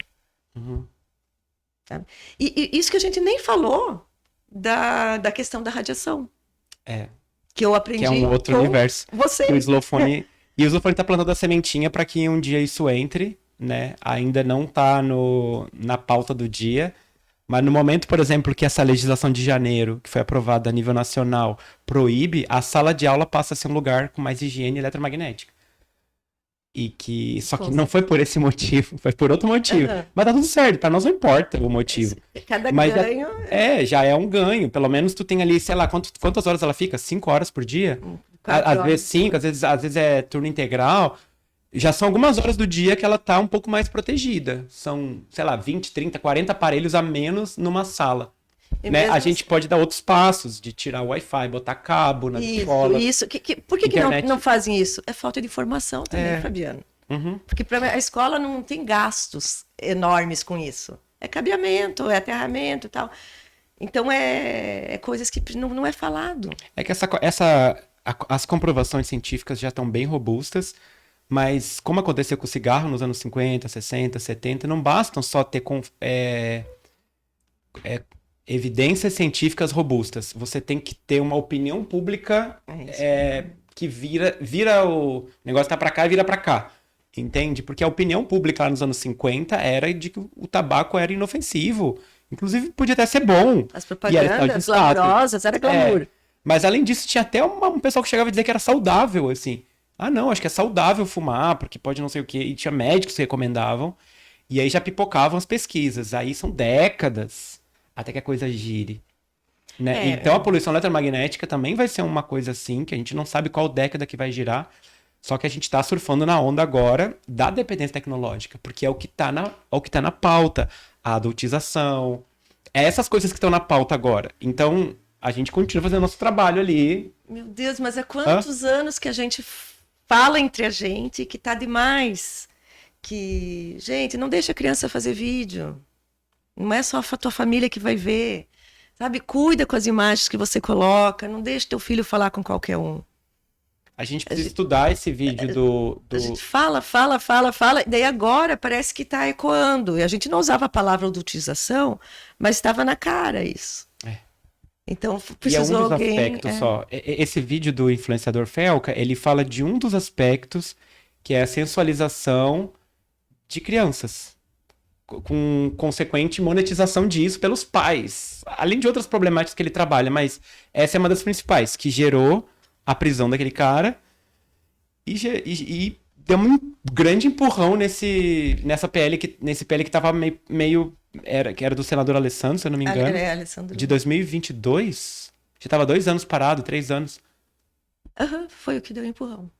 Sabe? E isso que a gente nem falou da questão da radiação. Que eu aprendi. Que é um outro universo. Vocês. O Slowphone... E o Slowphone tá plantando a sementinha para que um dia isso entre, né? Ainda não tá na pauta do dia, Mas no momento, por exemplo, que essa legislação de janeiro, que foi aprovada a nível nacional, proíbe, a sala de aula passa a ser um lugar com mais higiene eletromagnética. Só que não foi por esse motivo, foi por outro motivo. Aham. Mas tá tudo certo, pra nós não importa o motivo. Cada Mas ganho já é um ganho. Pelo menos tu tem ali, sei lá, quantas horas ela fica? 5 horas por dia? quatro Às horas. vezes 5, às vezes é turno integral. Já são algumas horas do dia que ela tá um pouco mais protegida. São, sei lá, 20, 30, 40 aparelhos a menos numa sala. E Né? mesmo A gente pode dar outros passos, de tirar o Wi-Fi, botar cabo nas escolas. Isso. Por que Internet. não fazem isso? É falta de informação também, Fabiano. Uhum. Porque a escola não tem gastos enormes com isso. É cabeamento, é aterramento e tal. Então, é coisas que não é falado. É que as comprovações científicas já estão bem robustas, mas como aconteceu com o cigarro nos anos 50, 60, 70, não bastam só ter evidências científicas robustas. Você tem que ter uma opinião pública que vira o negócio tá para cá e vira para cá. Entende? Porque a opinião pública lá nos anos 50 era de que o tabaco era inofensivo. Inclusive, podia até ser bom. As E era sinal de propagandas status. glamourosas, era glamour. Mas além disso, tinha até um pessoal que chegava a dizer que era saudável, assim. Ah, não, acho que é saudável fumar, porque pode não sei o quê. E tinha médicos que recomendavam. E aí já pipocavam as pesquisas. Aí são décadas até que a coisa gire. Né? Então a poluição eletromagnética também vai ser uma coisa assim, que a gente não sabe qual década que vai girar. Só que a gente está surfando na onda agora da dependência tecnológica, porque é o que está na pauta. A adultização. É essas coisas que estão na pauta agora. Então, a gente continua fazendo nosso trabalho ali. Meu Deus, mas há quantos anos que a gente fala entre a gente que tá demais? Que, gente, não deixa a criança fazer vídeo. Não é só a tua família que vai ver. Sabe, cuida com as imagens que você coloca. Não deixa teu filho falar com qualquer um. A gente precisa estudar esse vídeo A gente fala. Daí agora parece que está ecoando. E a gente não usava a palavra adultização, mas estava na cara isso. Então precisou e é um dos alguém... aspectos só. Esse vídeo do influenciador Felca, ele fala de um dos aspectos, que é a sensualização de crianças. Com consequente monetização disso pelos pais. Além de outras problemáticas que ele trabalha, mas essa é uma das principais, que gerou a prisão daquele cara e deu um grande empurrão nesse PL que tava que era do senador Alessandro, se eu não me engano, Alessandro. de 2022. Já tava 2 anos parado, 3 anos. Foi o que deu o empurrão.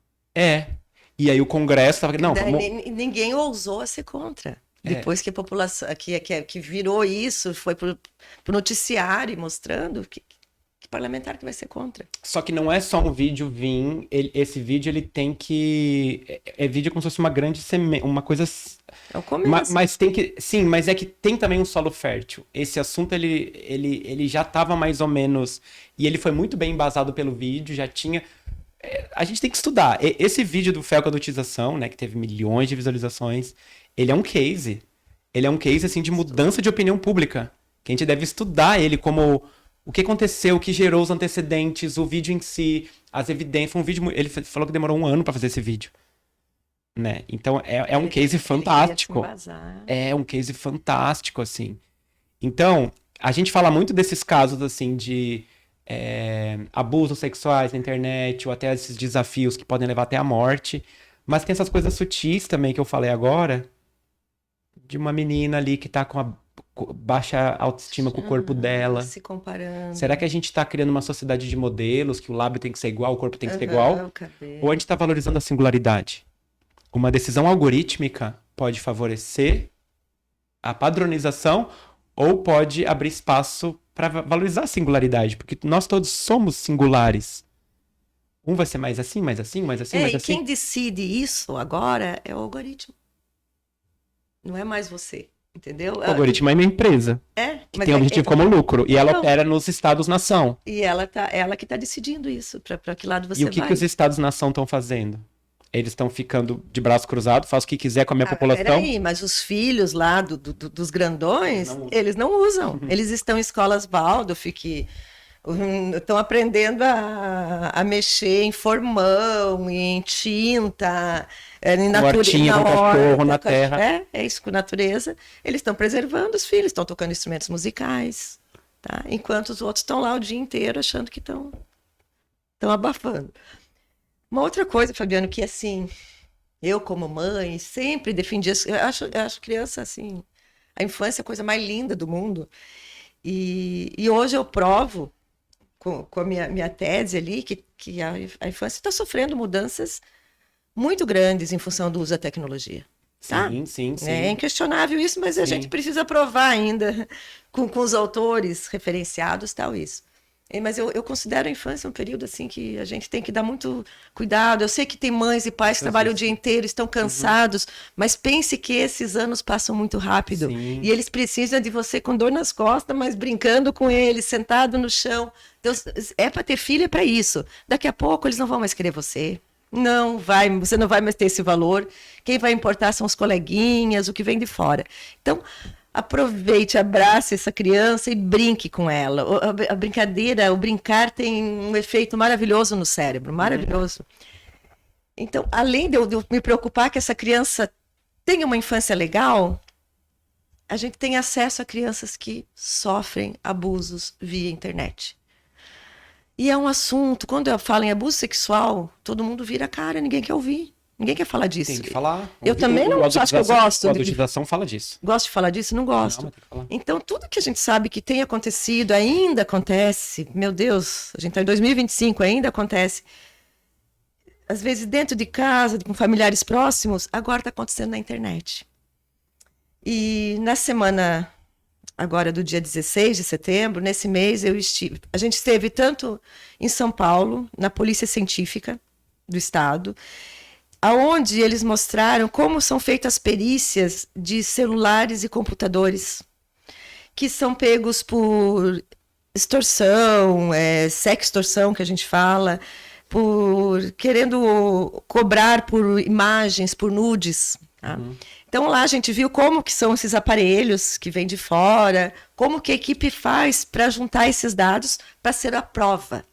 E aí o Congresso tava... Não, ninguém ousou a ser contra. Depois que a população, que virou isso, foi pro noticiário mostrando que parlamentar que vai ser contra. Só que não é só um vídeo vir, esse vídeo ele tem que... É vídeo como se fosse uma grande semente, uma coisa... É o começo. Mas tem que... Sim, mas é que tem também um solo fértil. Esse assunto, ele já estava mais ou menos... E ele foi muito bem embasado pelo vídeo, já tinha... A gente tem que estudar. Esse vídeo do Felca Adultização, né, que teve milhões de visualizações, ele é um case. Ele é um case, assim, de mudança de opinião pública. Que a gente deve estudar ele como... O que aconteceu, o que gerou os antecedentes, o vídeo em si, as evidências. Foi um vídeo... Ele falou que demorou 1 ano pra fazer esse vídeo. Né? Então, é um case fantástico. É um case fantástico, assim. Então, a gente fala muito desses casos, assim, de abusos sexuais na internet, ou até esses desafios que podem levar até a morte. Mas tem essas coisas sutis também que eu falei agora, de uma menina ali que tá com a baixa autoestima com o corpo dela. Se comparando. Será que a gente tá criando uma sociedade de modelos, que o lábio tem que ser igual, o corpo tem que ser igual? Ou a gente tá valorizando a singularidade? Uma decisão algorítmica pode favorecer a padronização ou pode abrir espaço para valorizar a singularidade, porque nós todos somos singulares. Um vai ser mais assim, mais assim, mais assim, mais assim. Quem decide isso agora é o algoritmo. Não é mais você. Entendeu? O algoritmo é uma empresa que tem objetivo como lucro. E ela opera nos estados-nação. E ela que está decidindo isso, para que lado você vai. E o que os estados-nação estão fazendo? Eles estão ficando de braço cruzado, faz o que quiser com a minha população. Peraí, mas os filhos lá dos grandões, eles não usam. Eles estão em escolas Waldorf, que Estão aprendendo a mexer em formão, em tinta, Com hortinha, com cachorro, na terra. É isso, com natureza. Eles estão preservando os filhos, estão tocando instrumentos musicais, tá? Enquanto os outros estão lá o dia inteiro achando que estão abafando. Uma outra coisa, Fabiano, que assim, eu como mãe sempre defendi, eu acho criança assim, a infância é a coisa mais linda do mundo. E hoje eu provo com a minha tese ali que a infância está sofrendo mudanças muito grandes em função do uso da tecnologia. Tá? Sim. É inquestionável isso, mas a gente precisa provar ainda com os autores referenciados tal isso. Mas eu considero a infância um período assim que a gente tem que dar muito cuidado. Eu sei que tem mães e pais que trabalham o dia inteiro, estão cansados, mas pense que esses anos passam muito rápido. Sim. E eles precisam de você com dor nas costas, mas brincando com eles, sentado no chão. Então, é para ter filho, é para isso. Daqui a pouco eles não vão mais querer você. Você não vai mais ter esse valor. Quem vai importar são os coleguinhas, o que vem de fora. Então, aproveite, abrace essa criança e brinque com ela. A brincadeira, o brincar tem um efeito maravilhoso no cérebro, maravilhoso. Então, além de eu me preocupar que essa criança tenha uma infância legal, a gente tem acesso a crianças que sofrem abusos via internet. E é um assunto, quando eu falo em abuso sexual, todo mundo vira a cara, ninguém quer ouvir. Ninguém quer falar disso. Tem que falar. Eu também não acho que eu gosto. A adultização fala disso. Gosto de falar disso? Não gosto. Não, tem que falar. Então, tudo que a gente sabe que tem acontecido, ainda acontece. Meu Deus, a gente está em 2025, ainda acontece. Às vezes dentro de casa, com familiares próximos, agora está acontecendo na internet. E na semana agora do dia 16 de setembro, nesse mês, a gente esteve tanto em São Paulo, na Polícia Científica do Estado, aonde eles mostraram como são feitas perícias de celulares e computadores que são pegos por extorsão, sextorção que a gente fala, por querendo cobrar por imagens, por nudes. Tá? Então lá a gente viu como que são esses aparelhos que vêm de fora, como que a equipe faz para juntar esses dados para ser a prova.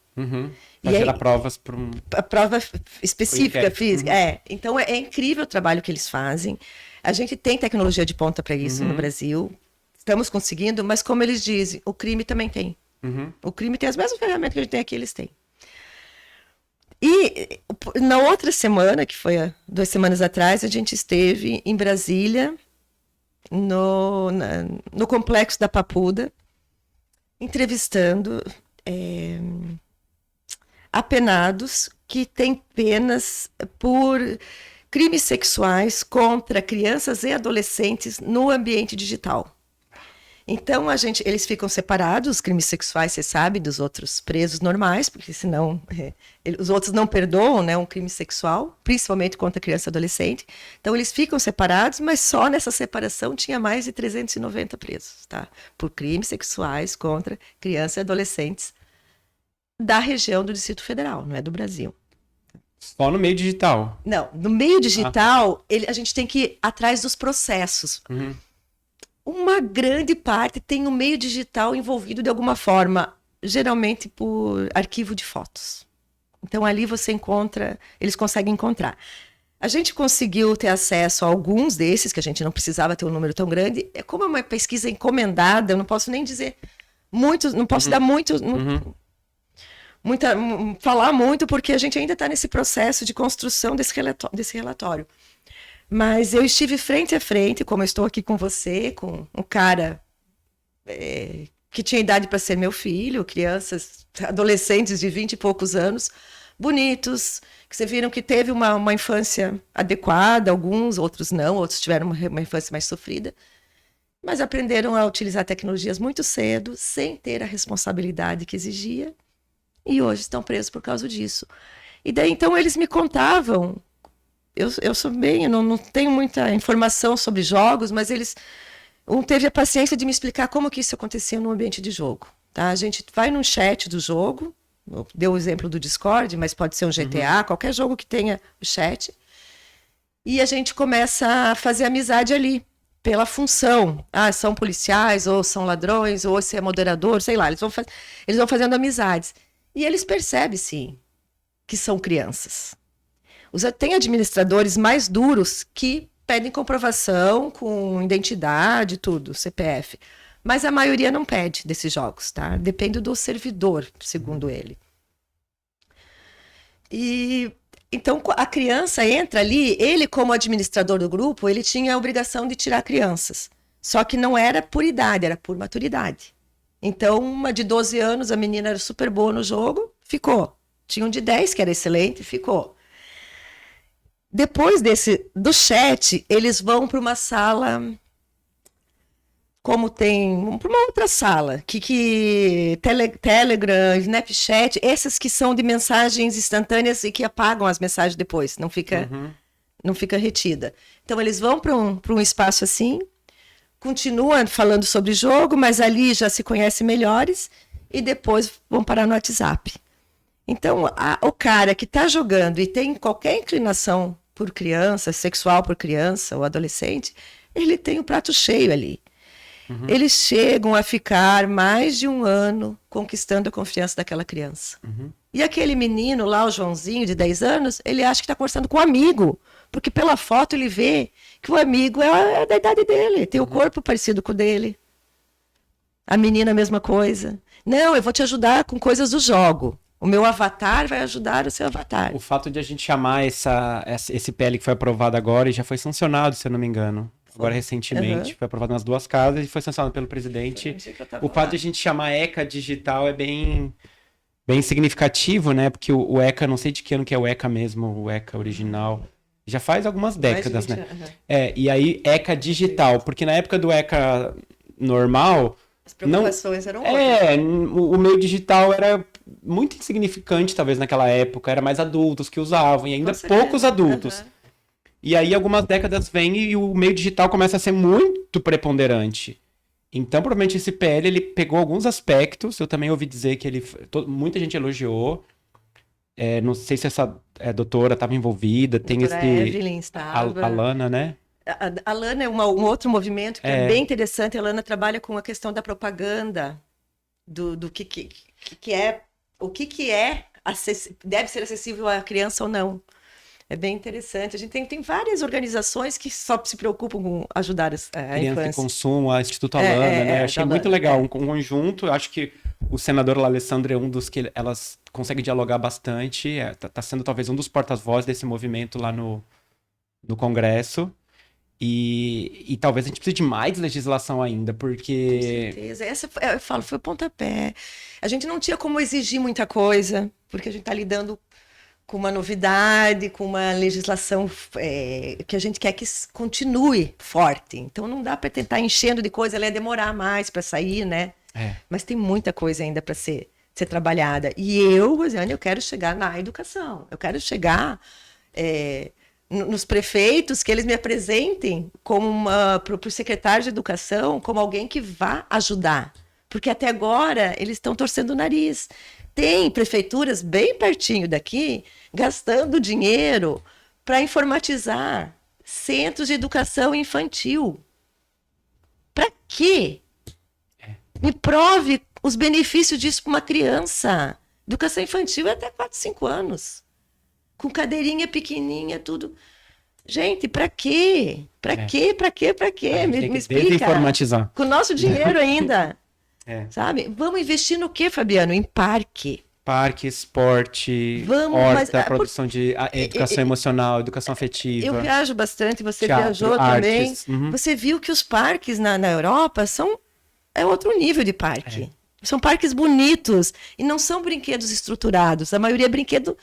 Fazer provas para a prova específica, física. Então é incrível o trabalho que eles fazem. A gente tem tecnologia de ponta para isso no Brasil. Estamos conseguindo, mas como eles dizem, o crime também tem. O crime tem as mesmas ferramentas que a gente tem aqui, eles têm. E na outra semana, que foi 2 semanas atrás, a gente esteve em Brasília, no Complexo da Papuda, entrevistando apenados que têm penas por crimes sexuais contra crianças e adolescentes no ambiente digital. Então, eles ficam separados, os crimes sexuais, você sabe, dos outros presos normais, porque senão os outros não perdoam, né, um crime sexual, principalmente contra criança e adolescente. Então, eles ficam separados, mas só nessa separação tinha mais de 390 presos, tá? Por crimes sexuais contra crianças e adolescentes da região do Distrito Federal, não é do Brasil. Só no meio digital? Não, no meio digital, a gente tem que ir atrás dos processos. Uma grande parte tem o meio digital envolvido de alguma forma, geralmente por arquivo de fotos. Então ali eles conseguem encontrar. A gente conseguiu ter acesso a alguns desses, que a gente não precisava ter um número tão grande. Como é uma pesquisa encomendada, eu não posso nem dizer muitos, não posso dar muito, falar muito, porque a gente ainda está nesse processo de construção desse relatório. Mas eu estive frente a frente, como eu estou aqui com você, com um cara que tinha idade para ser meu filho, crianças, adolescentes de 20 e poucos anos, bonitos, que vocês viram que teve uma infância adequada, alguns, outros não, outros tiveram uma infância mais sofrida, mas aprenderam a utilizar tecnologias muito cedo, sem ter a responsabilidade que exigia, e hoje estão presos por causa disso. E daí, então, eles me contavam. Eu não tenho muita informação sobre jogos, mas teve a paciência de me explicar como que isso acontecia no ambiente de jogo. Tá? A gente vai num chat do jogo, deu o exemplo do Discord, mas pode ser um GTA, qualquer jogo que tenha o chat, e a gente começa a fazer amizade ali. pela função. Ah, são policiais, ou são ladrões, ou se é moderador, sei lá. Eles vão fazendo amizades. E eles percebem, sim, que são crianças. Tem administradores mais duros que pedem comprovação com identidade, tudo, CPF. Mas a maioria não pede desses jogos, tá? Depende do servidor, segundo ele. E então a criança entra ali, ele como administrador do grupo, ele tinha a obrigação de tirar crianças. Só que não era por idade, era por maturidade. Então, uma de 12 anos, a menina era super boa no jogo, ficou. Tinha um de 10 que era excelente, ficou. Depois do chat, eles vão para uma sala, para uma outra sala, Telegram, Snapchat, essas que são de mensagens instantâneas e que apagam as mensagens depois, não fica retida. Então, eles vão para um espaço assim, continuam falando sobre jogo, mas ali já se conhecem melhores e depois vão parar no WhatsApp. Então, o cara que está jogando e tem qualquer inclinação por criança, sexual por criança ou adolescente, ele tem o prato cheio ali. Eles chegam a ficar mais de um ano conquistando a confiança daquela criança. E aquele menino lá, o Joãozinho, de 10 anos, ele acha que está conversando com um amigo, porque pela foto ele vê que o amigo é da idade dele, tem o corpo parecido com o dele. A menina, a mesma coisa. Não, eu vou te ajudar com coisas do jogo. O meu avatar vai ajudar o seu avatar. O fato de a gente chamar esse PL que foi aprovado agora e já foi sancionado, se eu não me engano. Agora, recentemente, foi aprovado nas 2 casas e foi sancionado pelo presidente. O fato de a gente chamar ECA digital é bem significativo, né? Porque o ECA, não sei de que ano que é o ECA mesmo, o ECA original. Já faz algumas décadas, né? E aí, ECA digital. Porque na época do ECA normal... As preocupações eram outras. O meio digital era muito insignificante, talvez, naquela época. Era mais adultos que usavam, e ainda poucos adultos. E aí, algumas décadas vêm e o meio digital começa a ser muito preponderante. Então, provavelmente, esse PL, ele pegou alguns aspectos. Eu também ouvi dizer que muita gente elogiou. Não sei se essa doutora estava envolvida. Tem esse... Evelyn estava. A Lana, né? A Lana é um outro movimento que é bem interessante. A Lana trabalha com a questão da propaganda, do que é, o que é, deve ser acessível à criança ou não. É bem interessante. A gente tem várias organizações que só se preocupam com ajudar a Criança infância. e Consumo, a Instituto Alana, né? Achei muito legal. Um conjunto. Eu acho que o senador Alessandro é um dos que elas conseguem dialogar bastante. Tá sendo talvez um dos porta-vozes desse movimento lá no Congresso. E talvez a gente precise de mais legislação ainda, porque... Com certeza. Essa, eu falo, foi o pontapé. A gente não tinha como exigir muita coisa, porque a gente está lidando com uma novidade, com uma legislação que a gente quer que continue forte. Então não dá para tentar enchendo de coisa, ela ia demorar mais para sair, né? Mas tem muita coisa ainda para ser trabalhada. E eu, Rosiane, eu quero chegar na educação. Eu quero chegar nos prefeitos, que eles me apresentem como para o secretário de educação, como alguém que vá ajudar. Porque até agora eles estão torcendo o nariz. Tem prefeituras bem pertinho daqui, gastando dinheiro para informatizar centros de educação infantil. Para quê? Me prove os benefícios disso para uma criança. Educação infantil é até 4, 5 anos. Com cadeirinha pequenininha, tudo. Gente, para quê? Para quê? Para quê? Para quê? Me explica. Desinformatizar. Com o nosso dinheiro ainda. Sabe? Vamos investir no quê, Fabiano? Em parque. Parque, esporte, horta, produção de educação emocional, educação afetiva. Eu viajo bastante, você teatro, viajou artes. também. Você viu que os parques na Europa é outro nível de parque. São parques bonitos e não são brinquedos estruturados. A maioria é brinquedo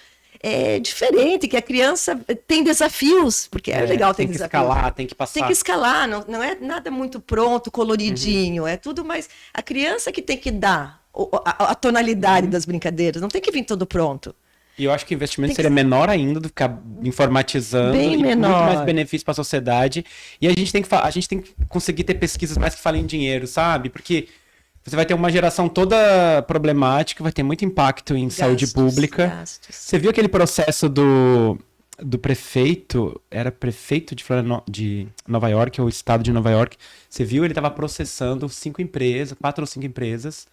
diferente, que a criança tem desafios, porque é legal ter desafios. Tem que escalar, tem que passar. Tem que escalar, não é nada muito pronto, coloridinho, é tudo mais... A criança que tem que dar a tonalidade das brincadeiras, não tem que vir tudo pronto. E eu acho que o investimento seria menor ainda do que ficar informatizando. Bem e menor. Muito mais benefício para a sociedade. E a gente tem que conseguir ter pesquisas mais que falem em dinheiro, sabe? Porque você vai ter uma geração toda problemática, vai ter muito impacto em saúde pública. Gastos. Você viu aquele processo do prefeito, era prefeito de Nova York, ou estado de Nova York. Você viu? Ele estava processando 4 ou 5 empresas.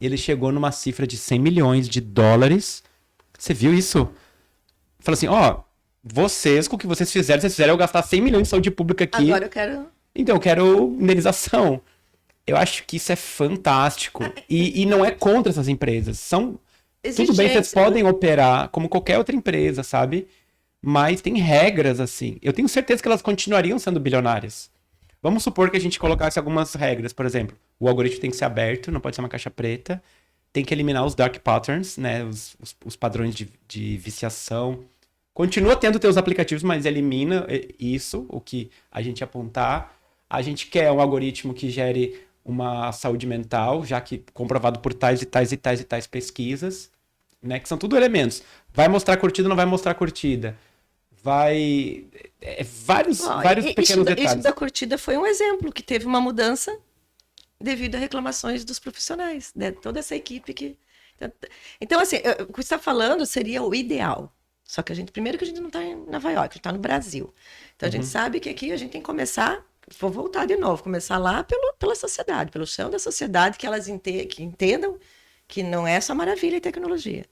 E ele chegou numa cifra de 100 milhões de dólares. Você viu isso? Falou assim, ó, vocês, com o que vocês fizeram eu gastar 100 milhões de saúde pública aqui. Agora eu quero... Então, eu quero indenização. Eu acho que isso é fantástico. E não é contra essas empresas. Tudo bem, vocês podem operar como qualquer outra empresa, sabe? Mas tem regras, assim. Eu tenho certeza que elas continuariam sendo bilionárias. Vamos supor que a gente colocasse algumas regras. Por exemplo, o algoritmo tem que ser aberto, não pode ser uma caixa preta. Tem que eliminar os dark patterns, né? Os padrões de viciação. Continua tendo teus aplicativos, mas elimina isso, o que a gente apontar. A gente quer um algoritmo que gere uma saúde mental, já que comprovado por tais e tais e tais e tais pesquisas, né? Que são tudo elementos. Vai mostrar curtida ou não vai mostrar curtida? Vai... vários pequenos detalhes. Isso da curtida foi um exemplo, que teve uma mudança devido a reclamações dos profissionais, né? Toda essa equipe que... Então, assim, o que você está falando seria o ideal. Só que primeiro que a gente não está em Nova York, a gente está no Brasil. Então, a gente sabe que aqui a gente tem que começar... Vou voltar de novo, começar lá pela sociedade, pelo chão da sociedade, que elas que entendam que não é só maravilha e tecnologia.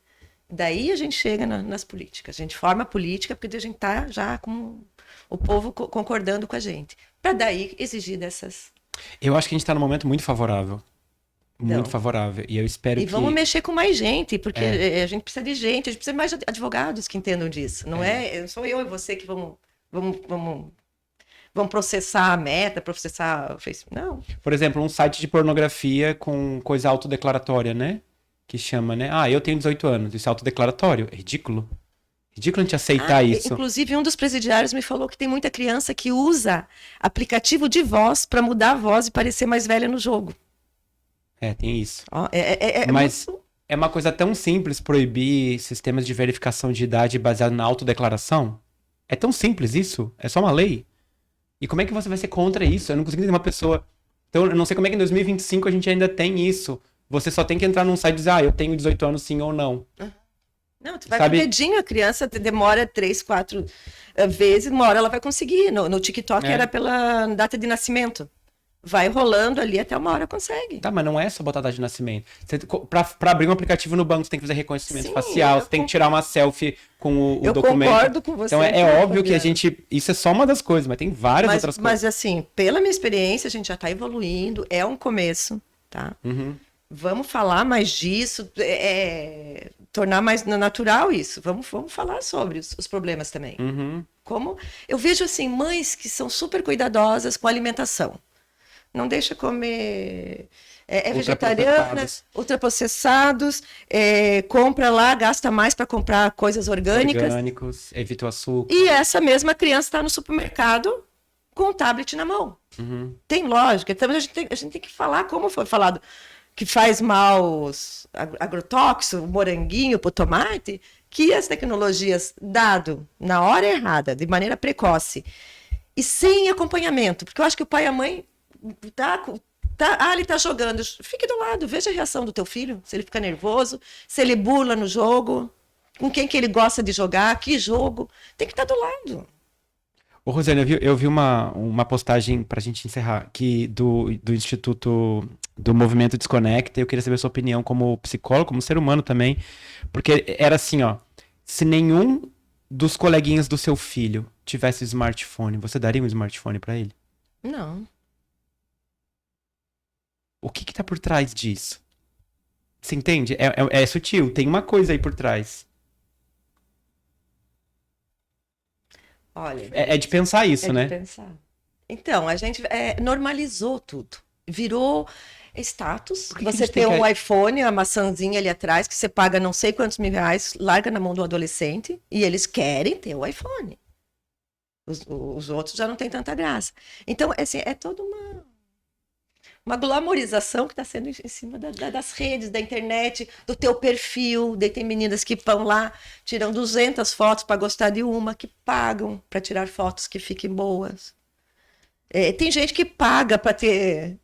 Daí a gente chega nas políticas, a gente forma a política, porque a gente está já com o povo concordando com a gente, para daí exigir dessas... Eu acho que a gente está num momento muito favorável. Muito favorável. E eu espero que... E vamos mexer com mais gente, porque a gente precisa de gente, a gente precisa de mais advogados que entendam disso. Não sou eu e você que vão processar a Meta, processar o Facebook. Não. Por exemplo, um site de pornografia com coisa autodeclaratória, né? Que chama, né? Ah, eu tenho 18 anos. Isso é autodeclaratório. É ridículo. Ridículo a gente aceitar isso. Inclusive, um dos presidiários me falou que tem muita criança que usa aplicativo de voz para mudar a voz e parecer mais velha no jogo. Tem isso. Mas é uma coisa tão simples proibir sistemas de verificação de idade baseado na autodeclaração. É tão simples isso. É só uma lei. E como é que você vai ser contra isso? Eu não consigo entender uma pessoa... Então, eu não sei como é que em 2025 a gente ainda tem isso. Você só tem que entrar num site e dizer, eu tenho 18 anos sim ou não. Não, tu vai com o dedinho, a criança demora 3, 4 vezes, uma hora ela vai conseguir. No TikTok era pela data de nascimento. Vai rolando ali até uma hora consegue. Tá, mas não é só botar data de nascimento. Pra abrir um aplicativo no banco, você tem que fazer reconhecimento facial, você tem que tirar uma selfie com o documento. Eu concordo com você. Então é óbvio que a gente... Isso é só uma das coisas, mas tem várias outras coisas. Mas assim, pela minha experiência, a gente já tá evoluindo, é um começo, tá? Vamos falar mais disso, tornar mais natural isso. Vamos falar sobre os problemas também. Como eu vejo assim, mães que são super cuidadosas com a alimentação. Não deixa comer vegetariana, ultraprocessados, compra lá, gasta mais para comprar coisas orgânicos, evita o açúcar. E essa mesma criança está no supermercado com o tablet na mão. Tem lógica. Então a gente tem que falar, como foi falado, que faz mal os agrotóxicos, o moranguinho, o tomate, que as tecnologias dado na hora errada, de maneira precoce, e sem acompanhamento, porque eu acho que o pai e a mãe ele tá jogando. Fique do lado, veja a reação do teu filho. Se ele fica nervoso, se ele burla no jogo, com quem que ele gosta de jogar, que jogo. Tem que estar do lado. Ô, Rosane, eu vi uma postagem pra gente encerrar, que do Instituto do Movimento Desconecta. Eu queria saber a sua opinião como psicólogo, como ser humano também. Porque era assim, se nenhum dos coleguinhas do seu filho tivesse smartphone, você daria um smartphone pra ele? Não. O que tá por trás disso? Você entende? É sutil, tem uma coisa aí por trás. Olha, é de pensar isso, né? É de pensar. Então, a gente normalizou tudo. Virou status. Você tem um iPhone, a maçãzinha ali atrás, que você paga não sei quantos mil reais, larga na mão do adolescente, e eles querem ter o iPhone. Os outros já não têm tanta graça. Então, assim, é toda uma glamorização que está sendo em cima das redes, da internet, do teu perfil. Daí tem meninas que vão lá, tiram 200 fotos para gostar de uma, que pagam para tirar fotos que fiquem boas. Tem gente que paga para ter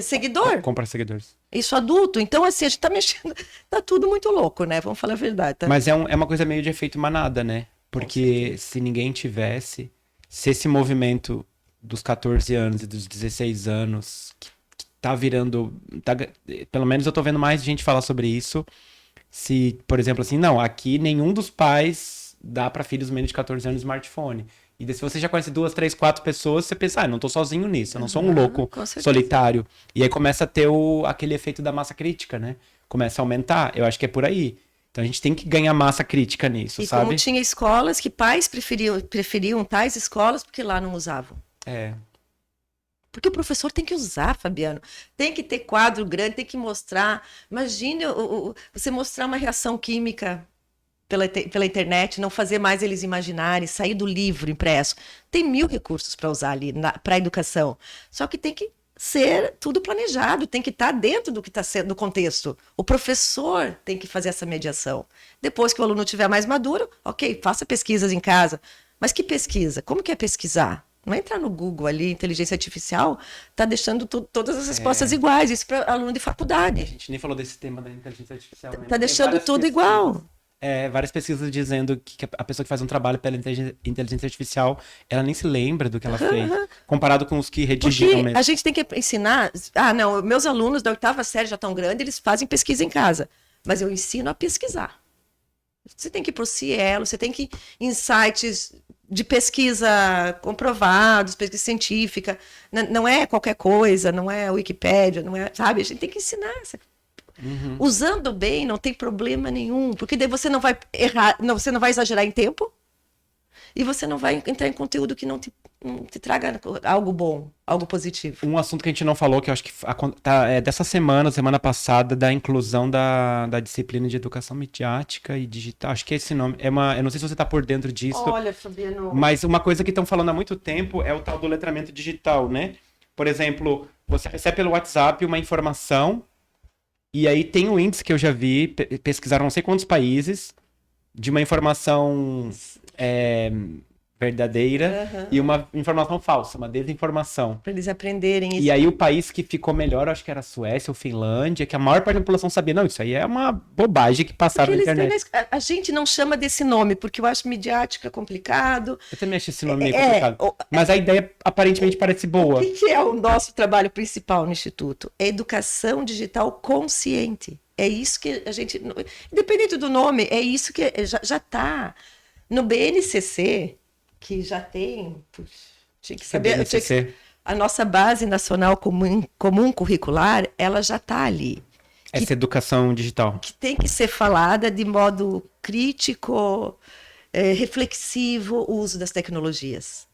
seguidor. Comprar seguidores. Isso adulto. Então, assim, a gente tá mexendo... Tá tudo muito louco, né? Vamos falar a verdade. Tá? Mas é uma coisa meio de efeito manada, né? Porque se ninguém tivesse, se esse movimento dos 14 anos e dos 16 anos que tá virando, pelo menos eu tô vendo mais gente falar sobre isso, se, por exemplo, assim, não, aqui nenhum dos pais dá para filhos menos de 14 anos smartphone. E se você já conhece 2, 3, 4 pessoas, você pensa, não tô sozinho nisso, eu não sou um louco solitário. E aí começa a ter aquele efeito da massa crítica, né? Começa a aumentar, eu acho que é por aí. Então a gente tem que ganhar massa crítica nisso, e sabe? como tinha escolas que pais preferiam tais escolas porque lá não usavam. Porque o professor tem que usar, Fabiano. Tem que ter quadro grande, tem que mostrar. Imagine você mostrar uma reação química pela internet, não fazer mais eles imaginarem, sair do livro impresso. Tem 1000 recursos para usar ali para a educação. Só que tem que ser tudo planejado, tem que estar dentro do que está sendo do contexto. O professor tem que fazer essa mediação. Depois que o aluno estiver mais maduro, ok, faça pesquisas em casa. Mas que pesquisa? Como que é pesquisar? Não é entrar no Google ali, inteligência artificial, está deixando todas as respostas iguais. Isso para aluno de faculdade. A gente nem falou desse tema da inteligência artificial. Está deixando tudo igual. Várias pesquisas dizendo que a pessoa que faz um trabalho pela inteligência artificial, ela nem se lembra do que ela fez, comparado com os que redigiram mesmo. A gente tem que ensinar... não, meus alunos da 8ª série já estão grandes, eles fazem pesquisa em casa. Mas eu ensino a pesquisar. Você tem que ir para o Cielo, você tem que ir em sites de pesquisa comprovados, pesquisa científica. Não é qualquer coisa, não é Wikipédia, não é, sabe? A gente tem que ensinar. Usando bem, não tem problema nenhum, porque daí você não vai errar, você não vai exagerar em tempo e você não vai entrar em conteúdo que não te traga algo bom, algo positivo. Um assunto que a gente não falou, que eu acho que dessa semana passada, da inclusão da disciplina de educação midiática e digital. Acho que esse nome eu não sei se você está por dentro disso. Olha, Fabiano. Mas uma coisa que estão falando há muito tempo é o tal do letramento digital, né? Por exemplo, você recebe pelo WhatsApp uma informação e aí tem um índice que eu já vi, pesquisaram não sei quantos países, de uma informação verdadeira e uma informação falsa, uma desinformação. Para eles aprenderem isso. E aí o país que ficou melhor, acho que era a Suécia ou Finlândia, que a maior parte da população sabia, não, isso aí é uma bobagem que passaram na internet. A gente não chama desse nome, porque eu acho midiática complicado. Eu também acho esse nome meio complicado. Mas a ideia aparentemente parece boa. O que é o nosso trabalho principal no Instituto? É educação digital consciente. É isso que a gente... Independente do nome, é isso que já está. No BNCC, que já tem... Puxa, tinha que saber... A nossa base nacional comum curricular, ela já está ali. Essa educação digital. Que tem que ser falada de modo crítico, reflexivo, o uso das tecnologias.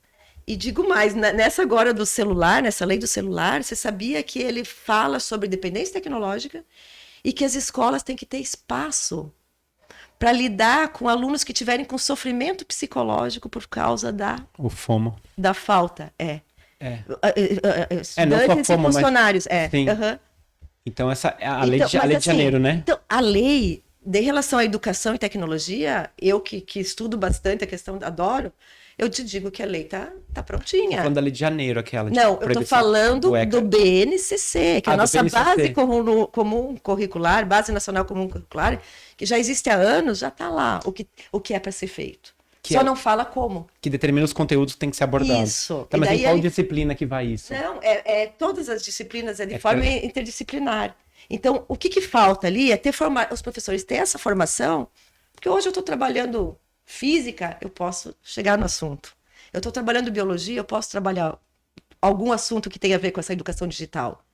E digo mais, nessa agora do celular, nessa lei do celular, você sabia que ele fala sobre dependência tecnológica e que as escolas têm que ter espaço para lidar com alunos que tiverem com sofrimento psicológico por causa o FOMO. Da falta, Estudantes e funcionários, Sim. Então, essa é a lei de janeiro, né? Então, a lei de relação à educação e tecnologia, eu que estudo bastante a questão, adoro, eu te digo que a lei tá prontinha. Tô falando da lei de janeiro, aquela. Não, eu tô falando do BNCC, que é a nossa base comum curricular, Base Nacional Comum Curricular, que já existe há anos, já está lá o que é para ser feito. Só não fala como. Que determina os conteúdos que tem que ser abordados. Isso. Tá, mas em qual disciplina que vai isso? Não, todas as disciplinas, de forma interdisciplinar. Então, o que falta ali é os professores ter essa formação, porque hoje eu estou trabalhando física, eu posso chegar no assunto. Eu estou trabalhando biologia, eu posso trabalhar algum assunto que tenha a ver com essa educação digital.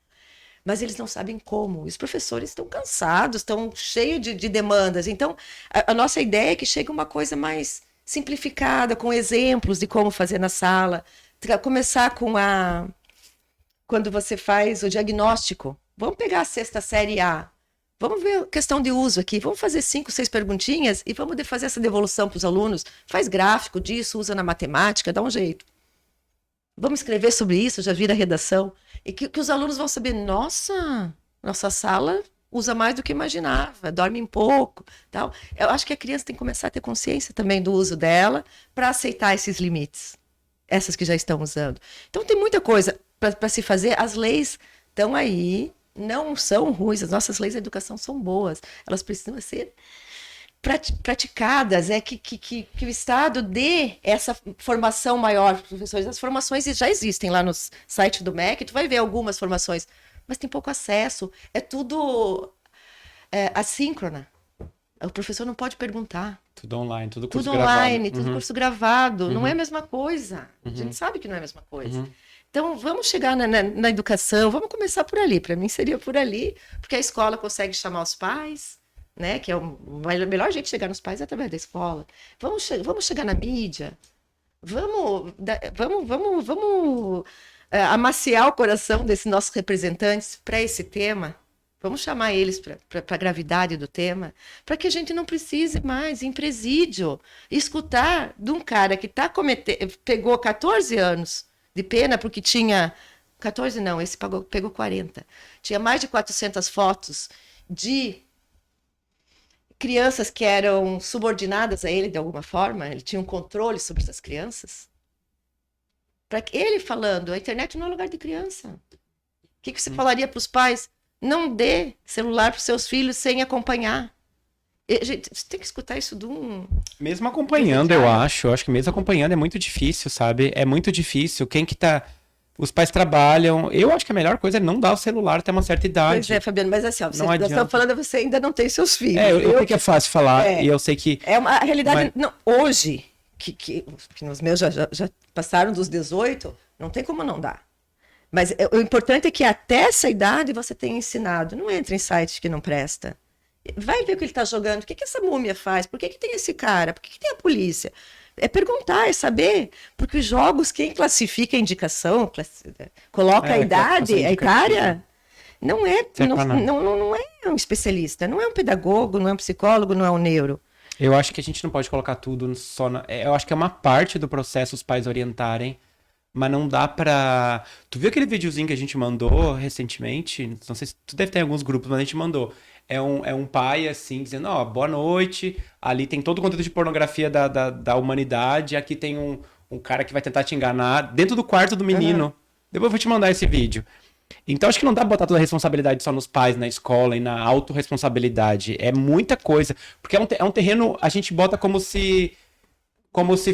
Mas eles não sabem como. Os professores estão cansados, estão cheios de demandas. Então, a nossa ideia é que chegue uma coisa mais simplificada, com exemplos de como fazer na sala. Começar com quando você faz o diagnóstico. Vamos pegar a 6ª série A. Vamos ver a questão de uso aqui. Vamos fazer 5, 6 perguntinhas e vamos fazer essa devolução para os alunos. Faz gráfico disso, usa na matemática, dá um jeito. Vamos escrever sobre isso, já vira redação. E que os alunos vão saber, nossa sala usa mais do que imaginava, dorme pouco, tal. Eu acho que a criança tem que começar a ter consciência também do uso dela para aceitar esses limites, essas que já estão usando. Então tem muita coisa para se fazer. As leis estão aí, não são ruins, as nossas leis de educação são boas, elas precisam ser praticadas, que o Estado dê essa formação maior para os professores. As formações já existem lá no site do MEC, tu vai ver algumas formações, mas tem pouco acesso, é tudo assíncrona. O professor não pode perguntar. Tudo online, tudo curso tudo gravado. online, tudo curso gravado. Não é a mesma coisa. A gente sabe que não é a mesma coisa. Então, vamos chegar na educação, vamos começar por ali. Para mim, seria por ali, porque a escola consegue chamar os pais, né? Que é o melhor jeito de chegar nos pais é através da escola. Vamos chegar na mídia. Vamos amaciar o coração desses nossos representantes para esse tema. Vamos chamar eles para a gravidade do tema, para que a gente não precise mais, em presídio, escutar de um cara que pegou 14 anos de pena, porque tinha... 14 não, esse pegou 40. Tinha mais de 400 fotos de crianças que eram subordinadas a ele de alguma forma, ele tinha um controle sobre essas crianças. Para ele falando, a internet não é lugar de criança. O que você falaria para os pais? Não dê celular para os seus filhos sem acompanhar. Gente, você tem que escutar isso de um... Mesmo acompanhando, eu acho que mesmo acompanhando é muito difícil, sabe? É muito difícil. Quem que tá... Os pais trabalham. Eu acho que a melhor coisa é não dar o celular até uma certa idade. Pois é, Fabiano, mas assim, ó, Não adianta. nós estamos falando, você ainda não tem seus filhos. Eu sei que é fácil falar e eu sei que... É uma realidade... Não, hoje, que os meus já passaram dos 18, não tem como não dar. Mas o importante é que até essa idade você tenha ensinado. Não entra em site que não presta. Vai ver o que ele está jogando. O que essa múmia faz? Por que tem esse cara? Por que tem a polícia? É perguntar, é saber. Porque os jogos, quem classifica a indicação, coloca a idade, a etária, não é um especialista, não é um pedagogo, não é um psicólogo, não é um neuro. Eu acho que a gente não pode colocar tudo só eu acho que é uma parte do processo os pais orientarem. Mas não dá pra... Tu viu aquele videozinho que a gente mandou recentemente? Não sei se tu deve ter em alguns grupos, mas a gente mandou. É um pai, assim, dizendo, boa noite. Ali tem todo o conteúdo de pornografia da humanidade. Aqui tem um cara que vai tentar te enganar dentro do quarto do menino. Depois eu vou te mandar esse vídeo. Então acho que não dá pra botar toda a responsabilidade só nos pais, na escola e na autorresponsabilidade. É muita coisa. Porque é um terreno, a gente bota como se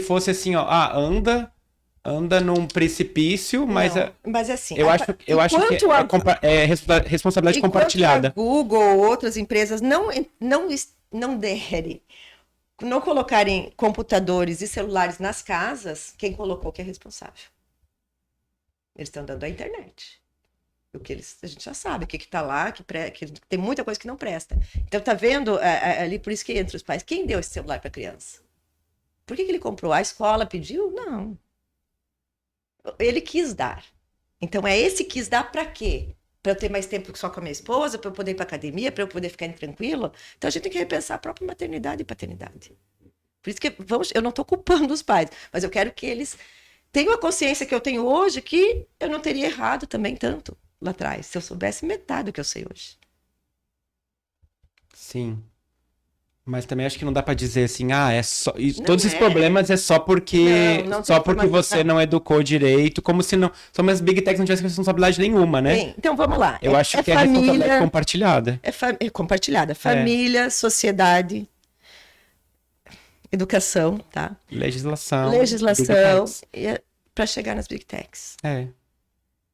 fosse assim, anda num precipício, mas... Mas assim... Eu acho que é responsabilidade compartilhada. A Google ou outras empresas não colocarem computadores e celulares nas casas, quem colocou que é responsável? Eles estão dando a internet. A gente já sabe o que está lá, que tem muita coisa que não presta. Então, tá vendo ali, por isso que entra os pais. Quem deu esse celular para a criança? Por que ele comprou? A escola pediu? Não. Ele quis dar. Então, esse quis dar para quê? Para eu ter mais tempo só com a minha esposa, para eu poder ir para academia, para eu poder ficar tranquilo. Então, a gente tem que repensar a própria maternidade e paternidade. Por isso que eu não estou culpando os pais, mas eu quero que eles tenham a consciência que eu tenho hoje, que eu não teria errado também tanto lá atrás, se eu soubesse metade do que eu sei hoje. Sim. Mas também acho que não dá pra dizer assim, todos esses problemas é só porque você não educou direito, como se só as Big Techs não tivessem responsabilidade nenhuma, né? Bem, então vamos lá. Eu acho que família, a responsabilidade compartilhada. É compartilhada. Família, sociedade, educação, tá? Legislação. Para chegar nas Big Techs.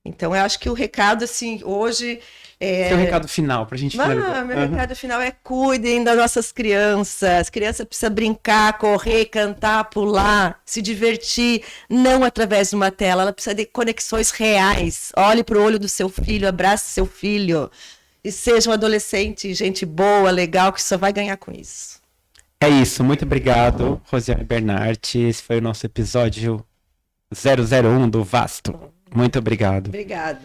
Então, eu acho que o recado, assim, hoje... Seu recado final, pra gente finalizar. Meu recado final é: cuidem das nossas crianças. As crianças precisam brincar, correr, cantar, pular, se divertir, não através de uma tela. Ela precisa de conexões reais. Olhe pro olho do seu filho, abrace seu filho. E seja um adolescente, gente boa, legal, que só vai ganhar com isso. É isso. Muito obrigado, Rosiane Bernardi. Esse foi o nosso episódio 001 do Vasto. Muito obrigado. Obrigada.